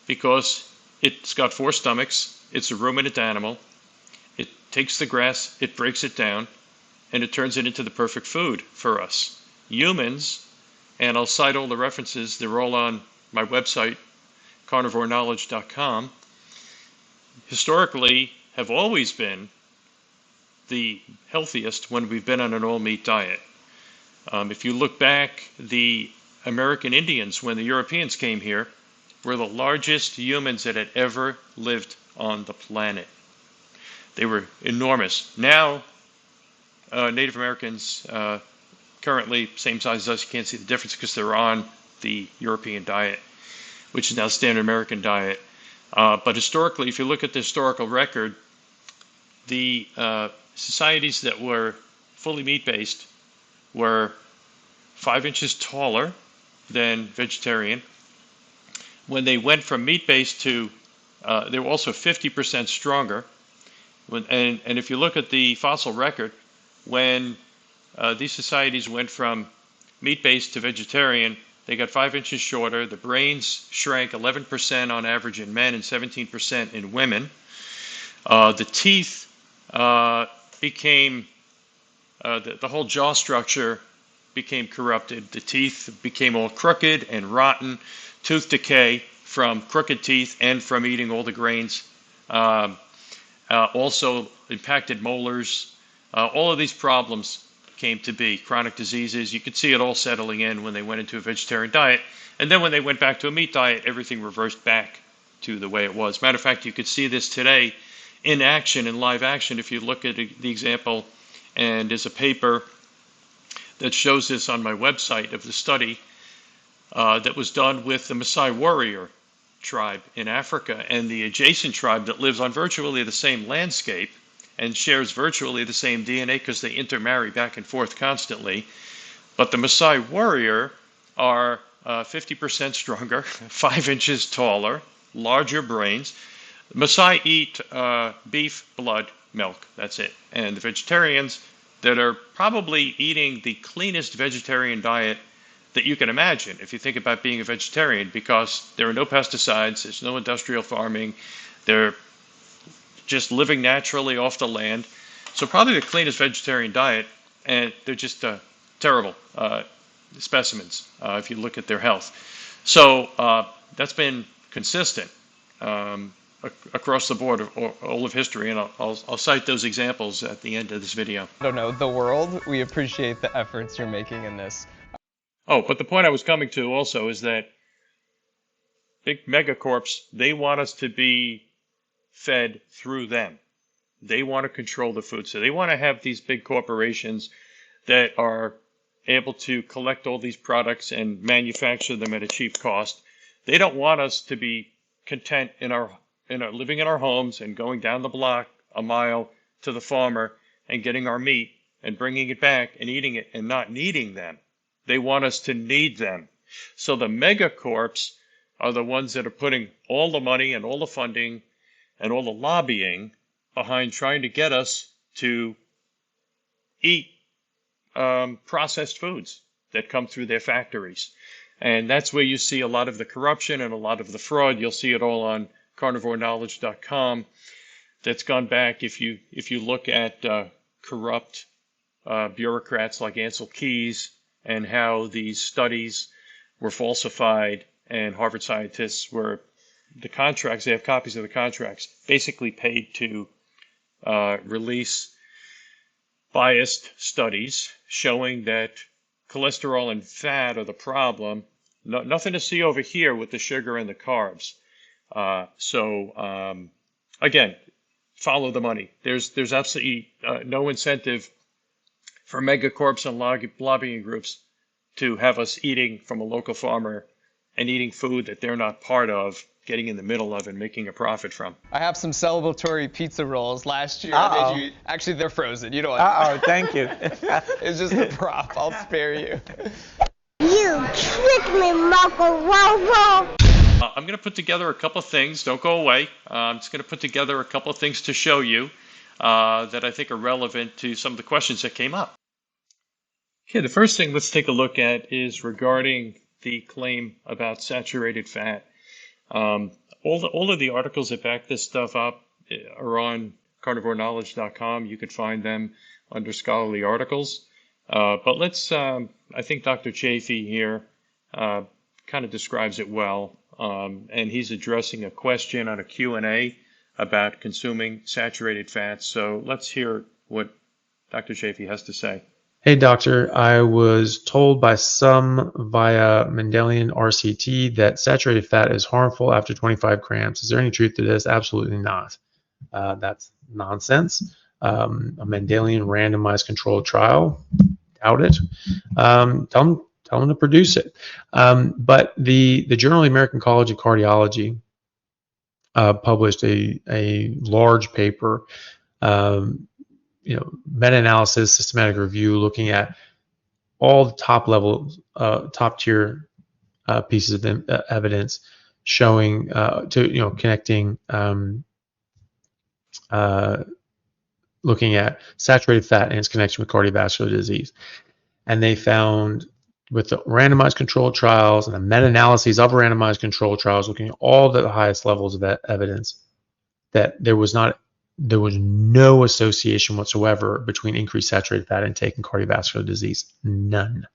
because it's got 4 stomachs, it's a ruminant animal, it takes the grass, it breaks it down, and it turns it into the perfect food for us. Humans, and I'll cite all the references, they're all on my website, carnivoreknowledge.com, historically have always been the healthiest when we've been on an all-meat diet. If you look back, the American Indians, when the Europeans came here, were the largest humans that had ever lived on the planet. They were enormous. Now, Native Americans, currently same size as us, you can't see the difference because they're on the European diet, which is now standard American diet. But historically, if you look at the historical record, the societies that were fully meat-based were 5 inches taller than vegetarian. When they went from meat-based to, they were also 50% stronger. And if you look at the fossil record, when these societies went from meat-based to vegetarian, they got 5 inches shorter. The brains shrank 11% on average in men and 17% in women. The teeth became, the whole jaw structure became corrupted. The teeth became all crooked and rotten. Tooth decay from crooked teeth and from eating all the grains. Also impacted molars. All of these problems came to be. Chronic diseases. You could see it all settling in when they went into a vegetarian diet. And then when they went back to a meat diet, everything reversed back to the way it was. Matter of fact, you could see this today in action, in live action, if you look at the example, and there's a paper that shows this on my website of the study that was done with the Maasai warrior tribe in Africa and the adjacent tribe that lives on virtually the same landscape and shares virtually the same DNA because they intermarry back and forth constantly. But the Maasai warrior are 50% stronger, 5 inches taller, larger brains. Maasai eat beef, blood, milk. That's it. And the vegetarians that are probably eating the cleanest vegetarian diet that you can imagine if you think about being a vegetarian, because there are no pesticides, there's no industrial farming, they're just living naturally off the land. So probably the cleanest vegetarian diet, and they're just terrible specimens if you look at their health. So that's been consistent across the board of all of history, and I'll cite those examples at the end of this video. I don't know, the world, we appreciate the efforts you're making in this. Oh, but the point I was coming to also is that big megacorps, they want us to be fed through them. They want to control the food. So they want to have these big corporations that are able to collect all these products and manufacture them at a cheap cost. They don't want us to be content living in our homes and going down the block a mile to the farmer and getting our meat and bringing it back and eating it and not needing them. They want us to need them. So the megacorps are the ones that are putting all the money and all the funding and all the lobbying behind trying to get us to eat processed foods that come through their factories. And that's where you see a lot of the corruption and a lot of the fraud. You'll see it all on carnivoreknowledge.com. That's gone back. If you look at corrupt bureaucrats like Ansel Keys and how these studies were falsified, and Harvard scientists were, the contracts, they have copies of the contracts, basically paid to release biased studies showing that cholesterol and fat are the problem. Nothing to see over here with the sugar and the carbs. Again, follow the money. There's absolutely no incentive for megacorps and lobbying groups to have us eating from a local farmer and eating food that they're not part of, getting in the middle of and making a profit from. I have some celebratory pizza rolls last year. Actually, they're frozen. You don't want Uh-oh, thank you. It's just a prop. I'll spare you. You tricked me, Macaroni. I'm going to put together a couple of things. Don't go away. I'm just going to put together a couple of things to show you that I think are relevant to some of the questions that came up. Okay, the first thing let's take a look at is regarding the claim about saturated fat. All of the articles that back this stuff up are on carnivoreknowledge.com. You could find them under scholarly articles. But let's, I think Dr. Chaffee here kind of describes it well. And he's addressing a question on a Q&A about consuming saturated fats. So let's hear what Dr. Chaffee has to say. Hey doctor, I was told by some via Mendelian RCT that saturated fat is harmful after 25 grams. Is there any truth to this? Absolutely not. That's nonsense. A Mendelian randomized controlled trial, doubt it. Tell them to produce it. But the Journal of the American College of Cardiology published a large paper, meta-analysis, systematic review, looking at all the top tier pieces of evidence showing connecting, looking at saturated fat and its connection with cardiovascular disease. And they found, with the randomized controlled trials and the meta-analyses of randomized controlled trials, looking at all the highest levels of evidence, that there was no association whatsoever between increased saturated fat intake and cardiovascular disease. None,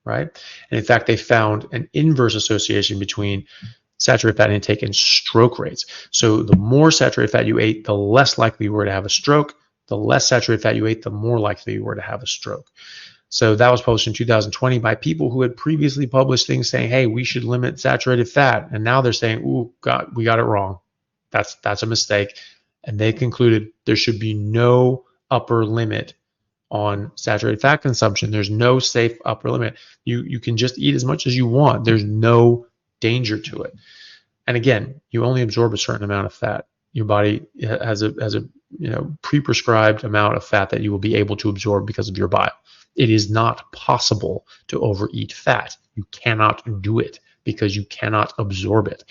right? And in fact, they found an inverse association between saturated fat intake and stroke rates. So the more saturated fat you ate, the less likely you were to have a stroke. The less saturated fat you ate, the more likely you were to have a stroke. So that was published in 2020 by people who had previously published things saying, hey, we should limit saturated fat. And now they're saying, ooh, God, we got it wrong. That's a mistake. And they concluded there should be no upper limit on saturated fat consumption. There's no safe upper limit. You can just eat as much as you want. There's no danger to it. And again, you only absorb a certain amount of fat. Your body has a pre-prescribed amount of fat that you will be able to absorb because of your bile. It is not possible to overeat fat. You cannot do it because you cannot absorb it.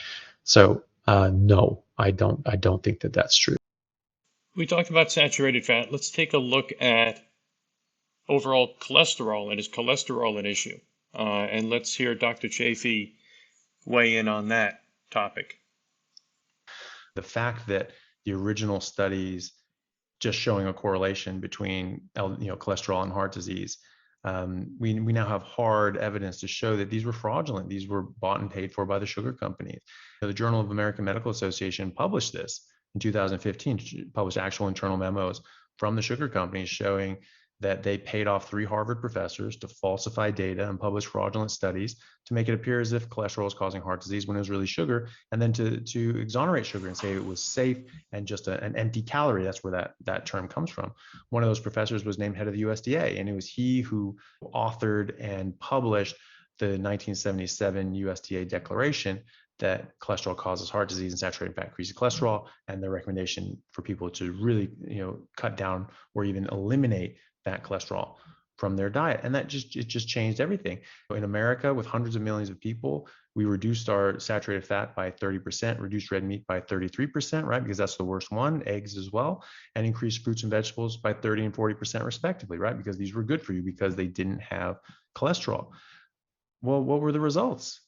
So no, I don't think that that's true. We talked about saturated fat. Let's take a look at overall cholesterol, and is cholesterol an issue? And let's hear Dr. Chaffee weigh in on that topic. The fact that the original studies just showing a correlation between cholesterol and heart disease, we now have hard evidence to show that these were fraudulent. These were bought and paid for by the sugar companies. The Journal of American Medical Association published this in 2015, published actual internal memos from the sugar companies showing that they paid off 3 Harvard professors to falsify data and publish fraudulent studies to make it appear as if cholesterol was causing heart disease when it was really sugar, and then to exonerate sugar and say it was safe and just an empty calorie. That's where that term comes from. One of those professors was named head of the USDA, and it was he who authored and published the 1977 USDA declaration that cholesterol causes heart disease and saturated fat increases cholesterol, and the recommendation for people to really cut down or even eliminate bad cholesterol from their diet. And that just changed everything. In America, with hundreds of millions of people, we reduced our saturated fat by 30%, reduced red meat by 33%, right? Because that's the worst one, eggs as well, and increased fruits and vegetables by 30 and 40% respectively, right? Because these were good for you because they didn't have cholesterol. Well, what were the results?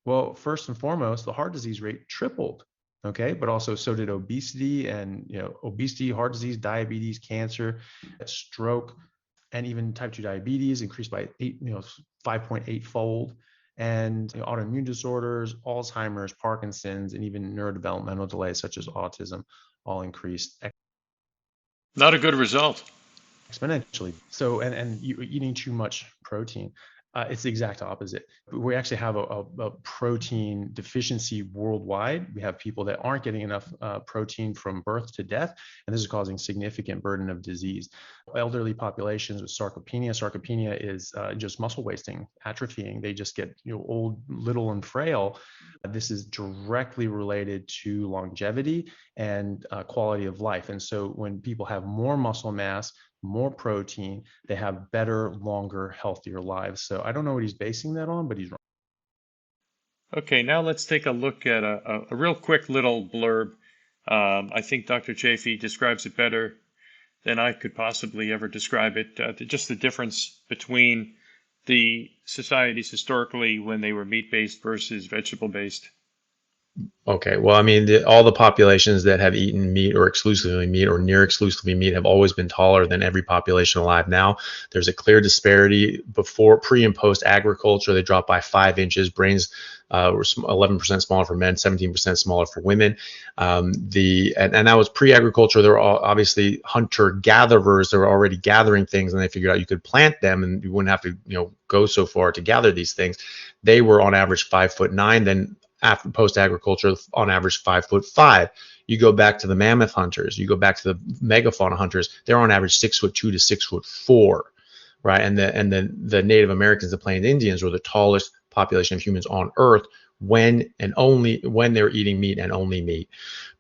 Well, first and foremost, the heart disease rate tripled. Okay, but also so did obesity, and obesity, heart disease, diabetes, cancer, stroke, and even type 2 diabetes increased by 5.8 fold, and autoimmune disorders, Alzheimer's, Parkinson's, and even neurodevelopmental delays such as autism all increased. Not a good result. Exponentially. So, and you eating too much protein. It's the exact opposite. We actually have a protein deficiency worldwide. We have people that aren't getting enough protein from birth to death, and this is causing significant burden of disease. Elderly populations with sarcopenia. Sarcopenia is just muscle wasting, atrophying. They just get old, little, and frail. This is directly related to longevity and quality of life. And so when people have more muscle mass, more protein, they have better, longer, healthier lives. So I don't know what he's basing that on, but he's wrong. Okay, now let's take a look at a real quick little blurb. I think Dr. Chaffee describes it better than I could possibly ever describe it. Just the difference between the societies historically when they were meat-based versus vegetable-based. Okay, well, I mean, all the populations that have eaten meat or exclusively meat or near exclusively meat have always been taller than every population alive now. There's a clear disparity before, pre, and post agriculture. They dropped by 5 inches. Brains were 11% smaller for men, 17% smaller for women. And that was pre-agriculture. There were obviously hunter-gatherers that were already gathering things, and they figured out you could plant them and you wouldn't have to go so far to gather these things. They were on average 5'9". Then after post-agriculture, on average 5'5". You go back to the mammoth hunters, you go back to the megafauna hunters, they're on average 6'2" to 6'4", right? And the Native Americans, the Plains Indians, were the tallest population of humans on Earth when they were eating meat and only meat,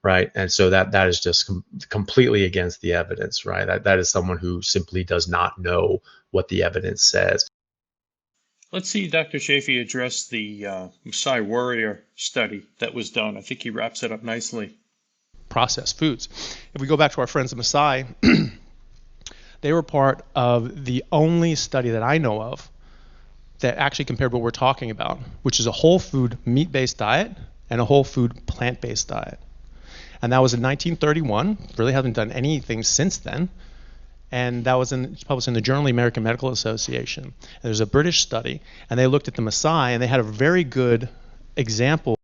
right? And so that is just completely against the evidence, right? That is someone who simply does not know what the evidence says. Let's see Dr. Chaffee address the Maasai warrior study that was done. I think he wraps it up nicely. Processed foods. If we go back to our friends the Maasai, they were part of the only study that I know of that actually compared what we're talking about, which is a whole food meat-based diet and a whole food plant-based diet. And that was in 1931. Really haven't done anything since then. And that was published in the Journal of the American Medical Association. And there's a British study, and they looked at the Maasai, and they had a very good example.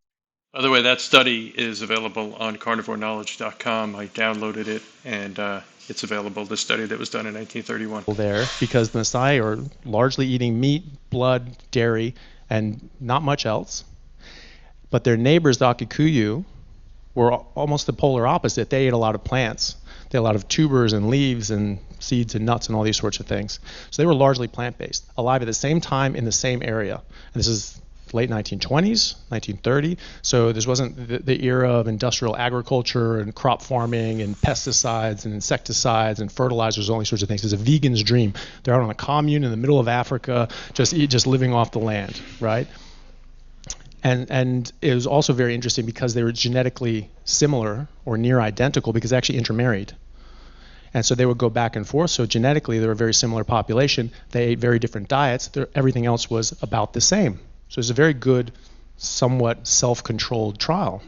By the way, that study is available on carnivoreknowledge.com. I downloaded it, and it's available, the study that was done in 1931. There, because the Maasai are largely eating meat, blood, dairy, and not much else. But their neighbors, the Akikuyu, were almost the polar opposite. They ate a lot of plants. They had a lot of tubers and leaves and seeds and nuts and all these sorts of things. So they were largely plant-based, alive at the same time in the same area. And this is late 1920s, 1930. So this wasn't the era of industrial agriculture and crop farming and pesticides and insecticides and fertilizers, all these sorts of things. It's a vegan's dream. They're out on a commune in the middle of Africa, just living off the land, right? And it was also very interesting because they were genetically similar or near identical because they actually intermarried. And so they would go back and forth. So genetically, they were a very similar population. They ate very different diets. Everything else was about the same. So it's a very good, somewhat self-controlled trial.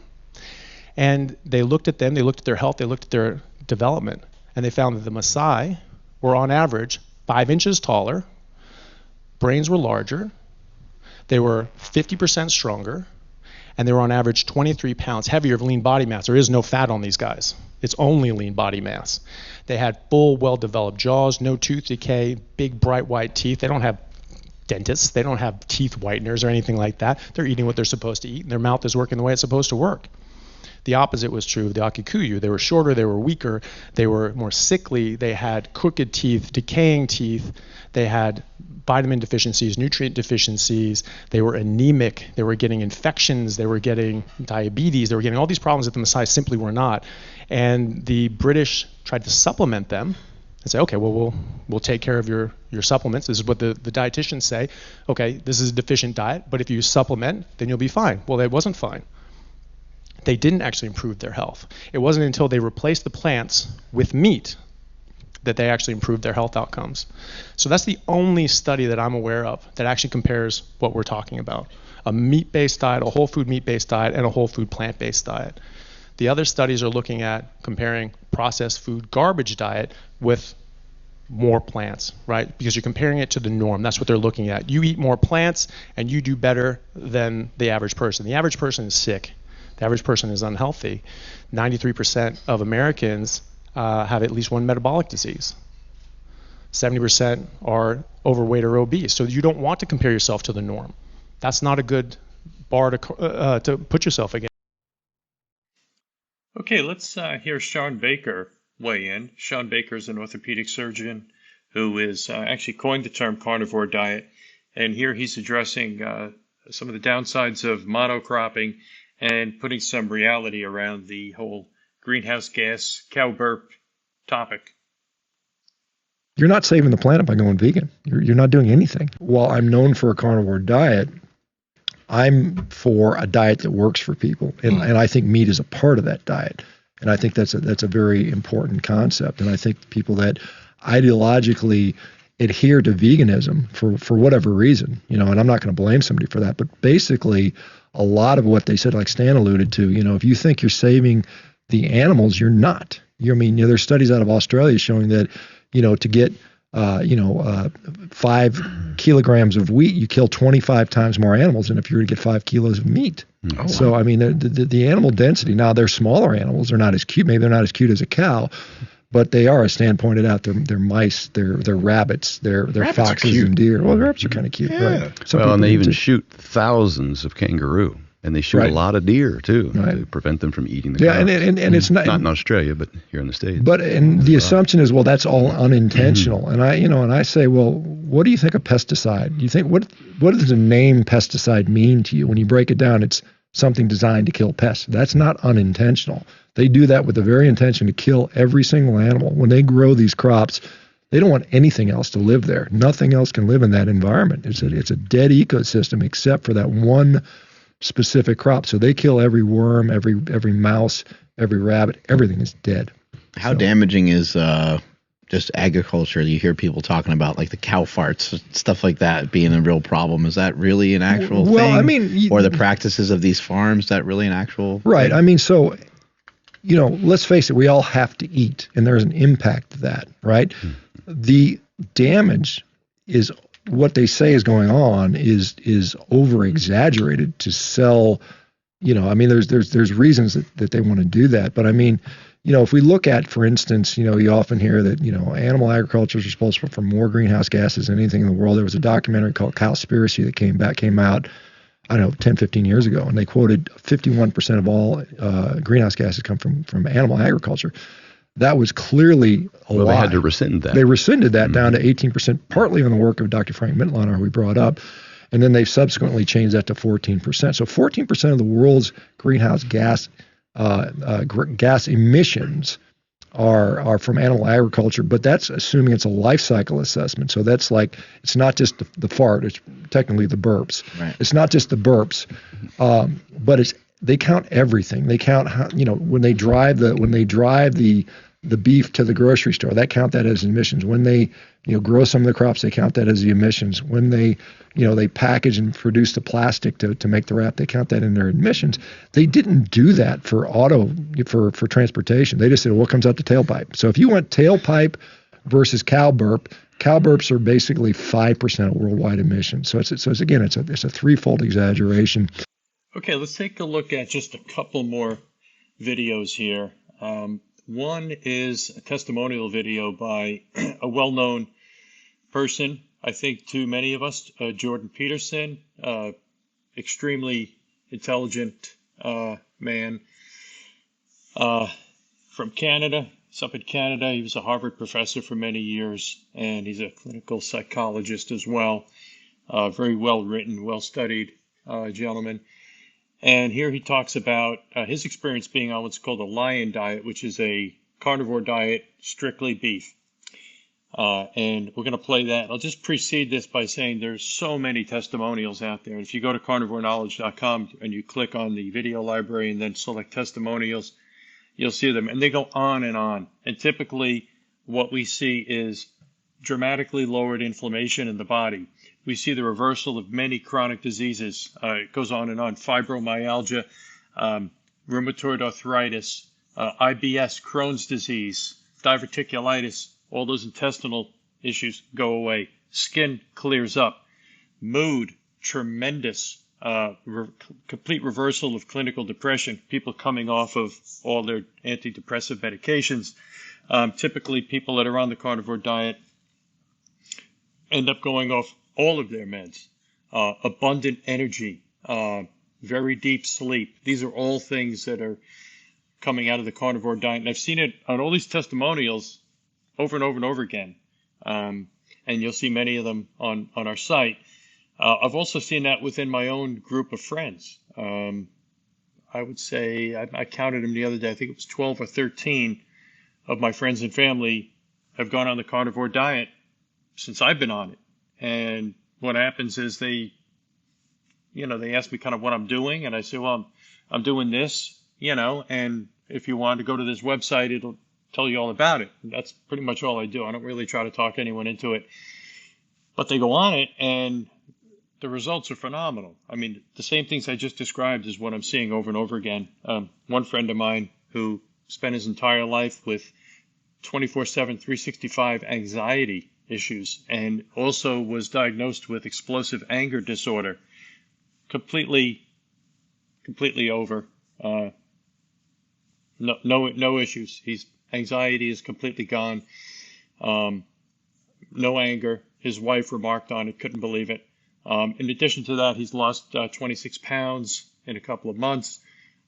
And they looked at them, they looked at their health, they looked at their development, and they found that the Maasai were on average 5 inches taller, brains were larger, they were 50% stronger, and they were on average 23 pounds heavier of lean body mass. There is no fat on these guys. It's only lean body mass. They had full, well-developed jaws, no tooth decay, big, bright white teeth. They don't have dentists. They don't have teeth whiteners or anything like that. They're eating what they're supposed to eat, and their mouth is working the way it's supposed to work. The opposite was true of the Akikuyu. They were shorter, they were weaker, they were more sickly, they had crooked teeth, decaying teeth, they had vitamin deficiencies, nutrient deficiencies, they were anemic, they were getting infections, they were getting diabetes, they were getting all these problems that the Maasai simply were not. And the British tried to supplement them and say, okay, well, we'll take care of your supplements. This is what the dietitians say. Okay, this is a deficient diet, but if you supplement, then you'll be fine. Well, it wasn't fine. They didn't actually improve their health. It wasn't until they replaced the plants with meat that they actually improved their health outcomes. So that's the only study that I'm aware of that actually compares what we're talking about. A meat-based diet, a whole food meat-based diet, and a whole food plant-based diet. The other studies are looking at comparing processed food garbage diet with more plants, right? Because you're comparing it to the norm. That's what they're looking at. You eat more plants and you do better than the average person. The average person is sick. The average person is unhealthy. 93% of Americans have at least one metabolic disease. 70% are overweight or obese. So you don't want to compare yourself to the norm. That's not a good bar to put yourself against. Okay, let's hear Shawn Baker weigh in. Shawn Baker is an orthopedic surgeon who is actually coined the term carnivore diet. And here he's addressing some of the downsides of monocropping and putting some reality around the whole greenhouse gas cow burp topic. You're not saving the planet by going vegan. You're not doing anything. While I'm known for a carnivore diet, I'm for a diet that works for people. And I think meat is a part of that diet. And I think that's a very important concept. And I think people that ideologically adhere to veganism for whatever reason, and I'm not going to blame somebody for that, but basically a lot of what they said, like Stan alluded to, if you think you're saving the animals, you're not. There's studies out of Australia showing that, to get, 5 kilograms of wheat, you kill 25 times more animals than if you were to get 5 kilos of meat. Oh, so, wow. The animal density, now they're smaller animals. They're not as cute. Maybe they're not as cute as a cow, but they are, as Stan pointed out, they're mice, they're rabbits, they're foxes and deer. Well, the rabbits are kind of cute, right? Well, and they even shoot thousands of kangaroo. And they shoot a lot of deer too to prevent them from eating the cows. And it's not in Australia, but here in the States. But the assumption is, well, that's all unintentional. Mm-hmm. And I say, well, what do you think of pesticide? You think what does the name pesticide mean to you? When you break it down, it's something designed to kill pests. That's not unintentional. They do that with the very intention to kill every single animal. When they grow these crops, they don't want anything else to live there. Nothing else can live in that environment. It's a dead ecosystem except for that one specific crop. So they kill every worm, every mouse, every rabbit. Everything is dead. How damaging is just agriculture? You hear people talking about like the cow farts, stuff like that being a real problem. Is that really an actual thing? Or the practices of these farms, that really an actual right thing? So let's face it, we all have to eat, and there's an impact to that, right? The damage is what they say is going on is over exaggerated to sell. There's reasons that they want to do that, but if we look at, for instance, you often hear that animal agriculture is responsible for more greenhouse gases than anything in the world. There was a documentary called Cowspiracy that came out, 10, 15 years ago, and they quoted 51% of all greenhouse gases come from animal agriculture. That was clearly a lie. They had to rescind that. They rescinded that down to 18%, partly on the work of Dr. Frank Mitloehner, who we brought up, and then they've subsequently changed that to 14%. So 14% of the world's greenhouse gas emissions are from animal agriculture, but that's assuming it's a life cycle assessment. So that's like, it's not just the fart, it's technically the burps. Right. It's not just the burps, but they count everything. They count how, when they drive the the beef to the grocery store. They count that as emissions. When they, grow some of the crops, they count that as the emissions. When they, they package and produce the plastic to make the wrap, they count that in their emissions. They didn't do that for for transportation. They just said, what comes out the tailpipe? So if you went tailpipe versus cow burps are basically 5% of worldwide emissions. So it's a threefold exaggeration. Okay, let's take a look at just a couple more videos here. One is a testimonial video by a well-known person, I think to many of us, Jordan Peterson, extremely intelligent man from Canada. He's up in Canada. He was a Harvard professor for many years, and he's a clinical psychologist as well. Very well-written, well-studied gentleman. And here he talks about his experience being on what's called a lion diet, which is a carnivore diet, strictly beef. And we're going to play that. I'll just precede this by saying there's so many testimonials out there. And if you go to carnivoreknowledge.com and you click on the video library and then select testimonials, you'll see them. And they go on and on. And typically what we see is dramatically lowered inflammation in the body. We see the reversal of many chronic diseases. It goes on and on. Fibromyalgia, rheumatoid arthritis, IBS, Crohn's disease, diverticulitis, all those intestinal issues go away. Skin clears up. Mood, tremendous. Complete reversal of clinical depression. People coming off of all their antidepressive medications. Typically, people that are on the carnivore diet end up going off all of their meds. Abundant energy, very deep sleep. These are all things that are coming out of the carnivore diet. And I've seen it on all these testimonials over and over and over again. And you'll see many of them on our site. I've also seen that within my own group of friends. I would say, I counted them the other day, I think it was 12 or 13 of my friends and family have gone on the carnivore diet since I've been on it. And what happens is they ask me kind of what I'm doing, and I say, well, I'm doing this, and if you want to go to this website, it'll tell you all about it. And that's pretty much all I do. I don't really try to talk anyone into it. But they go on it, and the results are phenomenal. I mean, the same things I just described is what I'm seeing over and over again. One friend of mine who spent his entire life with 24/7, 365 anxiety issues, and also was diagnosed with explosive anger disorder. Completely over. No issues. Anxiety is completely gone. No anger. His wife remarked on it, couldn't believe it. In addition to that, he's lost 26 pounds in a couple of months.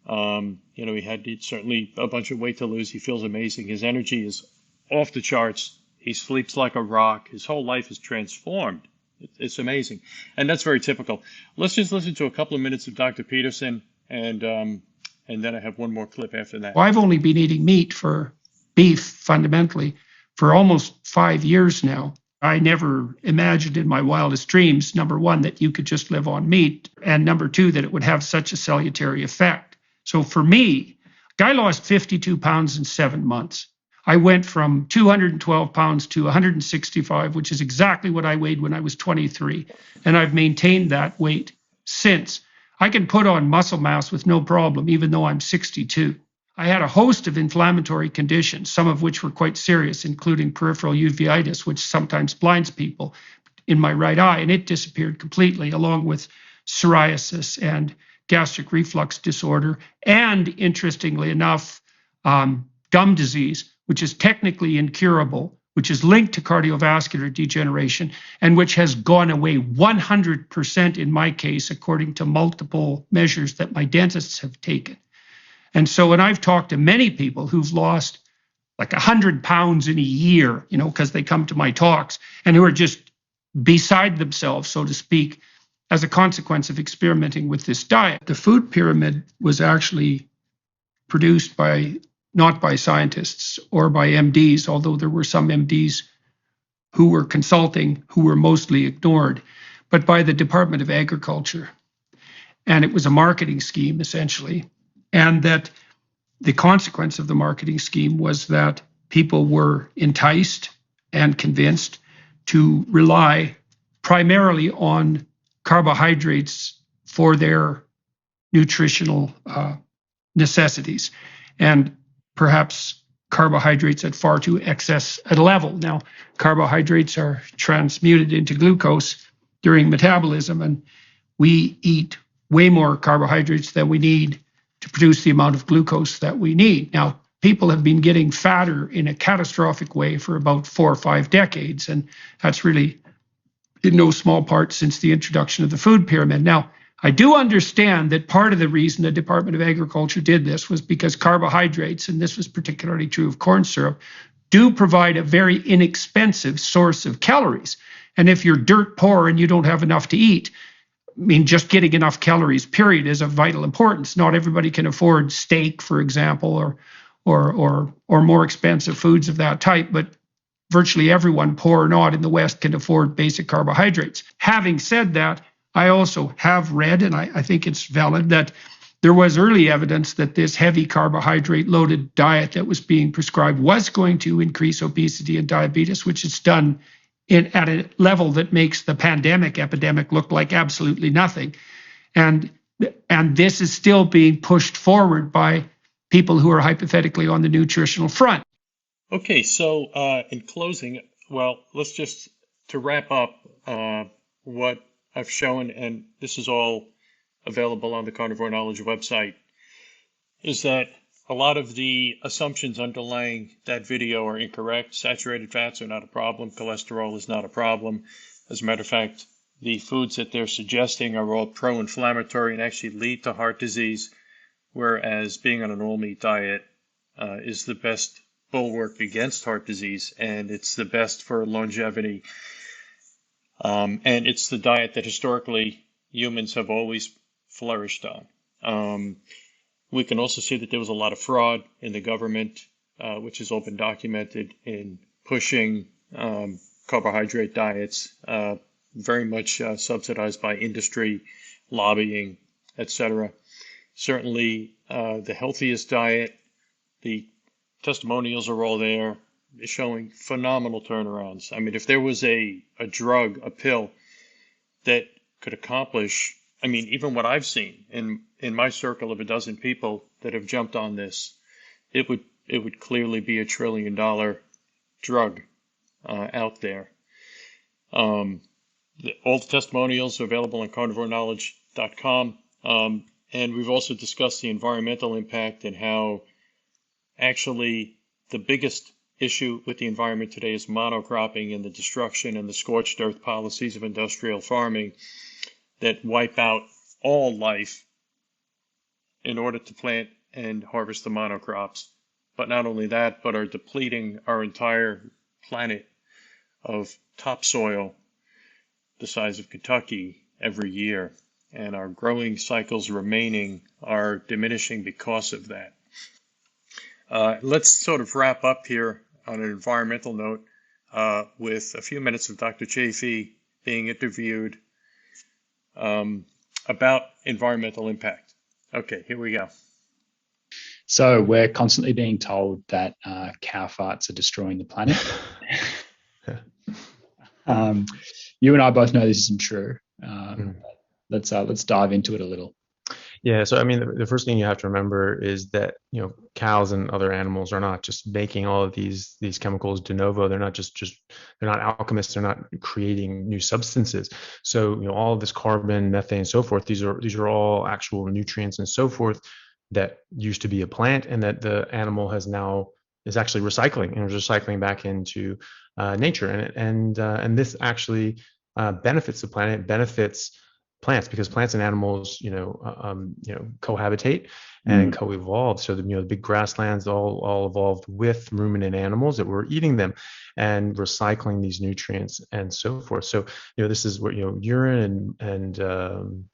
He had certainly a bunch of weight to lose. He feels amazing. His energy is off the charts. He sleeps like a rock. His whole life is transformed. It's amazing. And that's very typical. Let's just listen to a couple of minutes of Dr. Peterson, and then I have one more clip after that. Well, I've only been eating beef fundamentally, for almost 5 years now. I never imagined in my wildest dreams, number one, that you could just live on meat, and number two, that it would have such a salutary effect. So for me, I lost 52 pounds in 7 months. I went from 212 pounds to 165, which is exactly what I weighed when I was 23. And I've maintained that weight since. I can put on muscle mass with no problem, even though I'm 62. I had a host of inflammatory conditions, some of which were quite serious, including peripheral uveitis, which sometimes blinds people, in my right eye, and it disappeared completely, along with psoriasis and gastric reflux disorder, and interestingly enough, gum disease, which is technically incurable, which is linked to cardiovascular degeneration, and which has gone away 100% in my case, according to multiple measures that my dentists have taken. And so when I've talked to many people who've lost like 100 pounds in a year, because they come to my talks, and who are just beside themselves, so to speak, as a consequence of experimenting with this diet. The food pyramid was actually produced not by scientists or by MDs, although there were some MDs who were consulting, who were mostly ignored, but by the Department of Agriculture. And it was a marketing scheme, essentially. And that the consequence of the marketing scheme was that people were enticed and convinced to rely primarily on carbohydrates for their nutritional necessities, and perhaps carbohydrates at far too excess a level. Now, carbohydrates are transmuted into glucose during metabolism, and we eat way more carbohydrates than we need to produce the amount of glucose that we need. Now, people have been getting fatter in a catastrophic way for about 4 or 5 decades, and that's really in no small part since the introduction of the food pyramid. Now, I do understand that part of the reason the Department of Agriculture did this was because carbohydrates, and this was particularly true of corn syrup, do provide a very inexpensive source of calories. And if you're dirt poor and you don't have enough to eat, I mean, just getting enough calories, period, is of vital importance. Not everybody can afford steak, for example, or more expensive foods of that type, but virtually everyone, poor or not, in the West can afford basic carbohydrates. Having said that, I also have read, and I think it's valid, that there was early evidence that this heavy carbohydrate-loaded diet that was being prescribed was going to increase obesity and diabetes, which it's done at a level that makes the pandemic epidemic look like absolutely nothing. And this is still being pushed forward by people who are hypothetically on the nutritional front. Okay, so in closing, well, let's just, to wrap up what I've shown, and this is all available on the Carnivore Knowledge website, is that a lot of the assumptions underlying that video are incorrect. Saturated fats are not a problem. Cholesterol is not a problem. As a matter of fact, the foods that they're suggesting are all pro-inflammatory and actually lead to heart disease, whereas being on an all-meat diet is the best bulwark against heart disease, and it's the best for longevity. And it's the diet that historically humans have always flourished on. We can also see that there was a lot of fraud in the government, which has all been documented in pushing carbohydrate diets, very much subsidized by industry, lobbying, etc. Certainly the healthiest diet, the testimonials are all there, showing phenomenal turnarounds. I mean, if there was a drug, a pill that could accomplish, I mean, even what I've seen in my circle of a dozen people that have jumped on this, it would clearly be $1 trillion drug out there. All the testimonials are available on carnivoreknowledge.com. And we've also discussed the environmental impact and how actually the biggest issue with the environment today is monocropping and the destruction and the scorched earth policies of industrial farming that wipe out all life in order to plant and harvest the monocrops. But not only that, but are depleting our entire planet of topsoil the size of Kentucky every year. And our growing cycles remaining are diminishing because of that. Let's sort of wrap up here on an environmental note with a few minutes of Dr. Chaffee being interviewed about environmental impact. Okay, here we go. So we're constantly being told that cow farts are destroying the planet. You and I both know this isn't true. Let's dive into it a little. Yeah, so I mean, the first thing you have to remember is that, you know, cows and other animals are not just making all of these chemicals de novo. They're not just they're not alchemists. They're not creating new substances. So, you know, all of this carbon, methane, and so forth, these are all actual nutrients and so forth that used to be a plant, and that the animal is actually recycling and is recycling back into nature. And this actually benefits the planet, benefits plants, because plants and animals, cohabitate and co-evolve. So the big grasslands all evolved with ruminant animals that were eating them and recycling these nutrients and so forth. So this is where urine and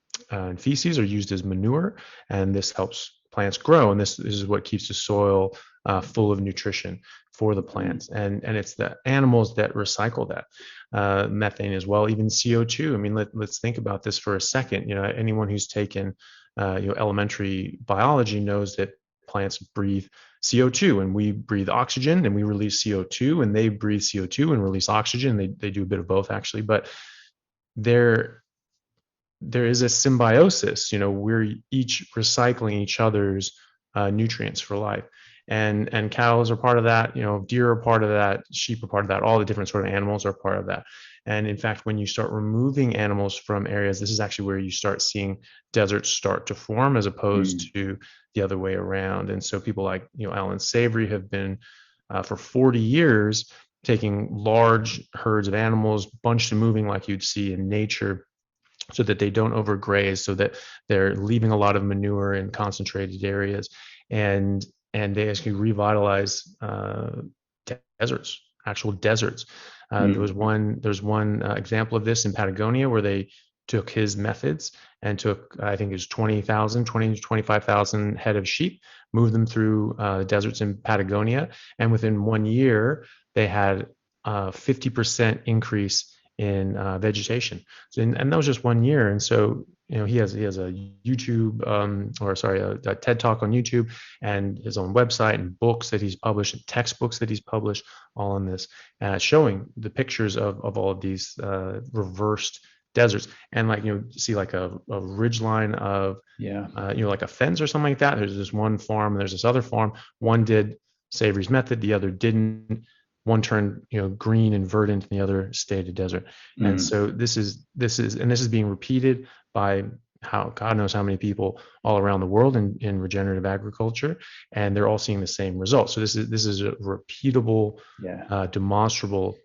feces are used as manure, and this helps plants grow, and this is what keeps the soil full of nutrition for the plants, and it's the animals that recycle that methane as well, even CO2. I mean, let's think about this for a second. Anyone who's taken elementary biology knows that plants breathe CO2 and we breathe oxygen, and we release CO2 and they breathe CO2 and release oxygen. They do a bit of both actually, but there is a symbiosis. We're each recycling each other's nutrients for life. And cows are part of that, deer are part of that, sheep are part of that, all the different sort of animals are part of that. And in fact, when you start removing animals from areas, this is actually where you start seeing deserts start to form, as opposed to the other way around. And so people like, Alan Savory have been for 40 years taking large herds of animals, bunched and moving like you'd see in nature, so that they don't overgraze, so that they're leaving a lot of manure in concentrated areas. And they actually revitalize deserts, actual deserts. There's one example of this in Patagonia, where they took his methods and took, I think it was 20 to 25,000 head of sheep, moved them through deserts in Patagonia. And within 1 year, they had a 50% increase in vegetation. And that was just 1 year. And so, he has a YouTube, a TED Talk on YouTube, and his own website, and books that he's published, and textbooks that he's published, all on this, showing the pictures of all of these reversed deserts. And see like a ridge line of, like a fence or something like that. There's this one farm, and there's this other farm. One did Savory's method, the other didn't. One turned, green and verdant, and the other stayed a desert. And so this is being repeated by God knows how many people all around the world in regenerative agriculture, and they're all seeing the same results. So this is a repeatable, demonstrable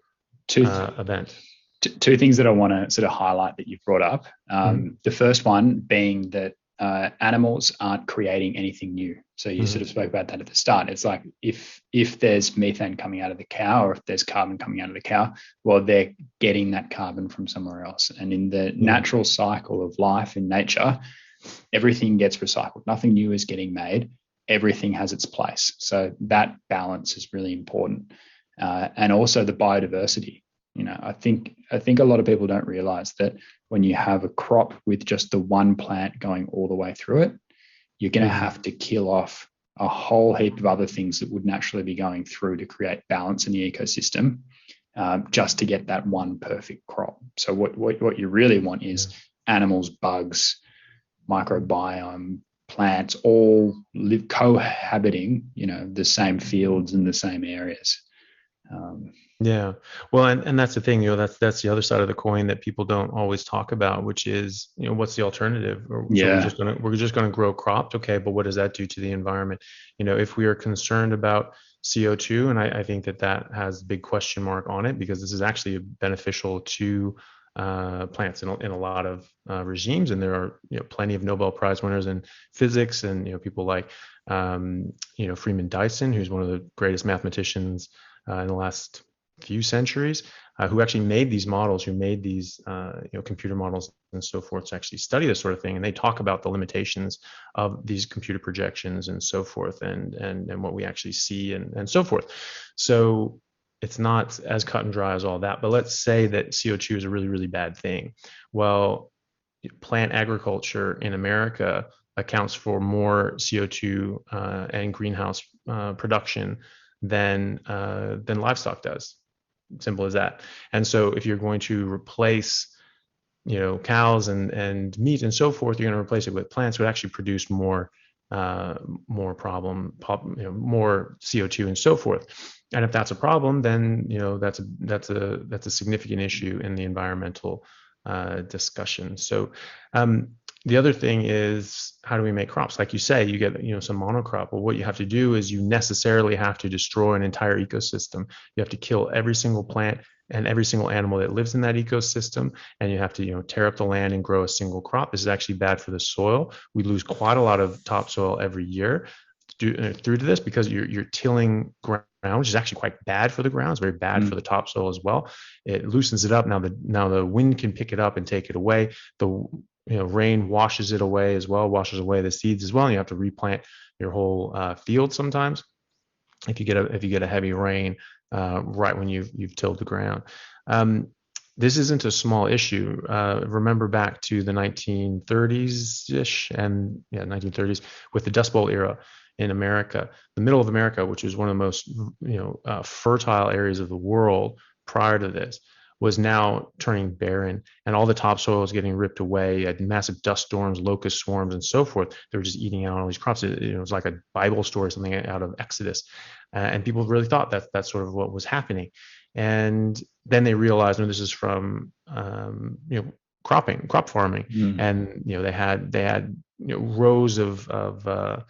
event. Two things that I want to sort of highlight that you've brought up. The first one being that animals aren't creating anything new. So you sort of spoke about that at the start. It's like if there's methane coming out of the cow, or if there's carbon coming out of the cow, well, they're getting that carbon from somewhere else. And in the natural cycle of life in nature, everything gets recycled. Nothing new is getting made. Everything has its place. So that balance is really important. And also the biodiversity. I think a lot of people don't realize that when you have a crop with just the one plant going all the way through it, you're going to have to kill off a whole heap of other things that would naturally be going through to create balance in the ecosystem, just to get that one perfect crop. So what you really want is animals, bugs, microbiome, plants, all live cohabiting, the same fields and the same areas. Well, and that's the thing, that's the other side of the coin that people don't always talk about, which is, what's the alternative? So we're just going to grow crops. Okay, but what does that do to the environment? If we are concerned about CO2, and I think that has a big question mark on it, because this is actually beneficial to plants in a lot of regimes, and there are plenty of Nobel Prize winners in physics, and people like Freeman Dyson, who's one of the greatest mathematicians in the last few centuries, who actually made these models, who made these computer models and so forth, to actually study this sort of thing. And they talk about the limitations of these computer projections and so forth, and what we actually see and so forth. So it's not as cut and dry as all that. But let's say that CO2 is a really, really bad thing. Well, plant agriculture in America accounts for more CO2 and greenhouse production than livestock does. Simple as that. And so if you're going to replace cows and meat and so forth, you're going to replace it with plants, would actually produce more more CO2 and so forth. And if that's a problem, then that's a significant issue in the environmental discussion. So the other thing is, how do we make crops? Like you say, you get some monocrop. Well, what you have to do is you necessarily have to destroy an entire ecosystem. You have to kill every single plant and every single animal that lives in that ecosystem, and you have to tear up the land and grow a single crop. This is actually bad for the soil. We lose quite a lot of topsoil every year through to this, because you're tilling ground, which is actually quite bad for the ground. It's very bad for the topsoil as well. It loosens it up. Now the wind can pick it up and take it away. The rain washes it away as well, washes away the seeds as well, and you have to replant your whole field sometimes if you get a heavy rain right when you've tilled the ground. This isn't a small issue. Remember back to the 1930s-ish, and 1930s with the Dust Bowl era. in America, the middle of America, which was one of the most fertile areas of the world prior to this, was now turning barren, and all the topsoil was getting ripped away. You had massive dust storms, locust swarms, and so forth. They were just eating out all these crops. It was like a Bible story, something out of Exodus, and people really thought that that's sort of what was happening. And then they realized, this is from crop farming, and they had rows of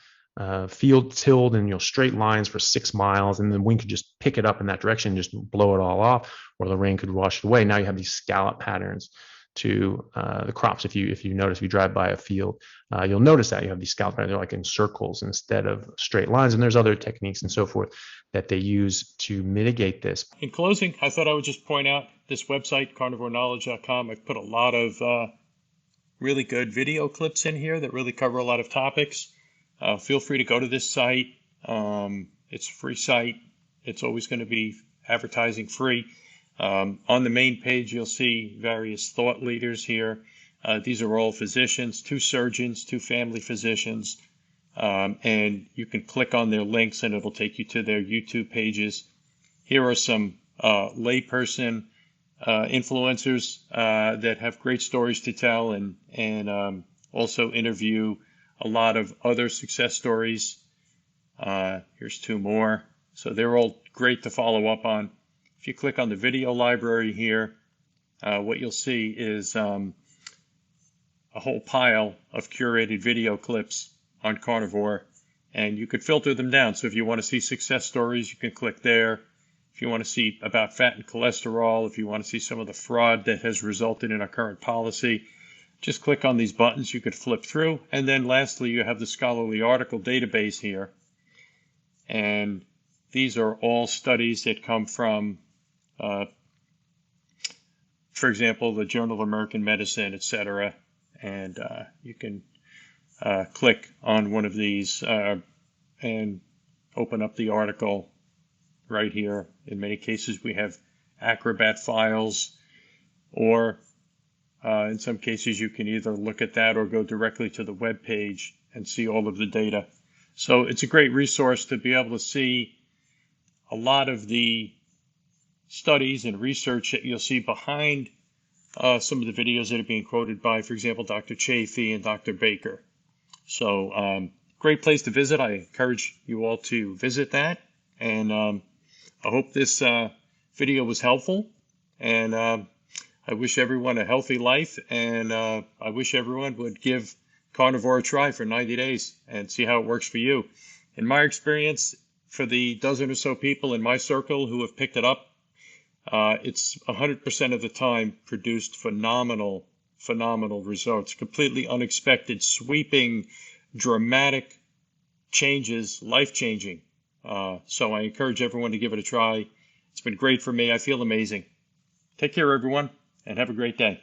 field tilled in straight lines for 6 miles, and the wind could just pick it up in that direction and just blow it all off, or the rain could wash it away. Now you have these scallop patterns to the crops. If you notice, if you drive by a field, you'll notice that you have these scallop patterns. They're like in circles instead of straight lines, and there's other techniques and so forth that they use to mitigate this. In closing, I thought I would just point out this website, carnivoreknowledge.com. I've put a lot of really good video clips in here that really cover a lot of topics. Feel free to go to this site. It's a free site. It's always going to be advertising free. On the main page, you'll see various thought leaders here. These are all physicians, 2 surgeons, 2 family physicians. And you can click on their links and it'll take you to their YouTube pages. Here are some layperson influencers that have great stories to tell, and also interview a lot of other success stories. Here's 2 more. So they're all great to follow up on. If you click on the video library here, what you'll see is a whole pile of curated video clips on Carnivore, and you could filter them down. So if you want to see success stories, you can click there. If you want to see about fat and cholesterol, if you want to see some of the fraud that has resulted in our current policy, just click on these buttons. You could flip through. And then lastly, you have the scholarly article database here. And these are all studies that come from, for example, the Journal of American Medicine, etc. And you can click on one of these and open up the article right here. In many cases, we have Acrobat files, or in some cases, you can either look at that or go directly to the web page and see all of the data. So it's a great resource to be able to see a lot of the studies and research that you'll see behind some of the videos that are being quoted by, for example, Dr. Chaffee and Dr. Baker. So great place to visit. I encourage you all to visit that. And I hope this video was helpful. And I wish everyone a healthy life. And I wish everyone would give Carnivore a try for 90 days and see how it works for you. In my experience, for the dozen or so people in my circle who have picked it up, it's 100% of the time produced phenomenal results, completely unexpected, sweeping, dramatic changes, life-changing. So I encourage everyone to give it a try. It's been great for me. I feel amazing. Take care, everyone, and have a great day.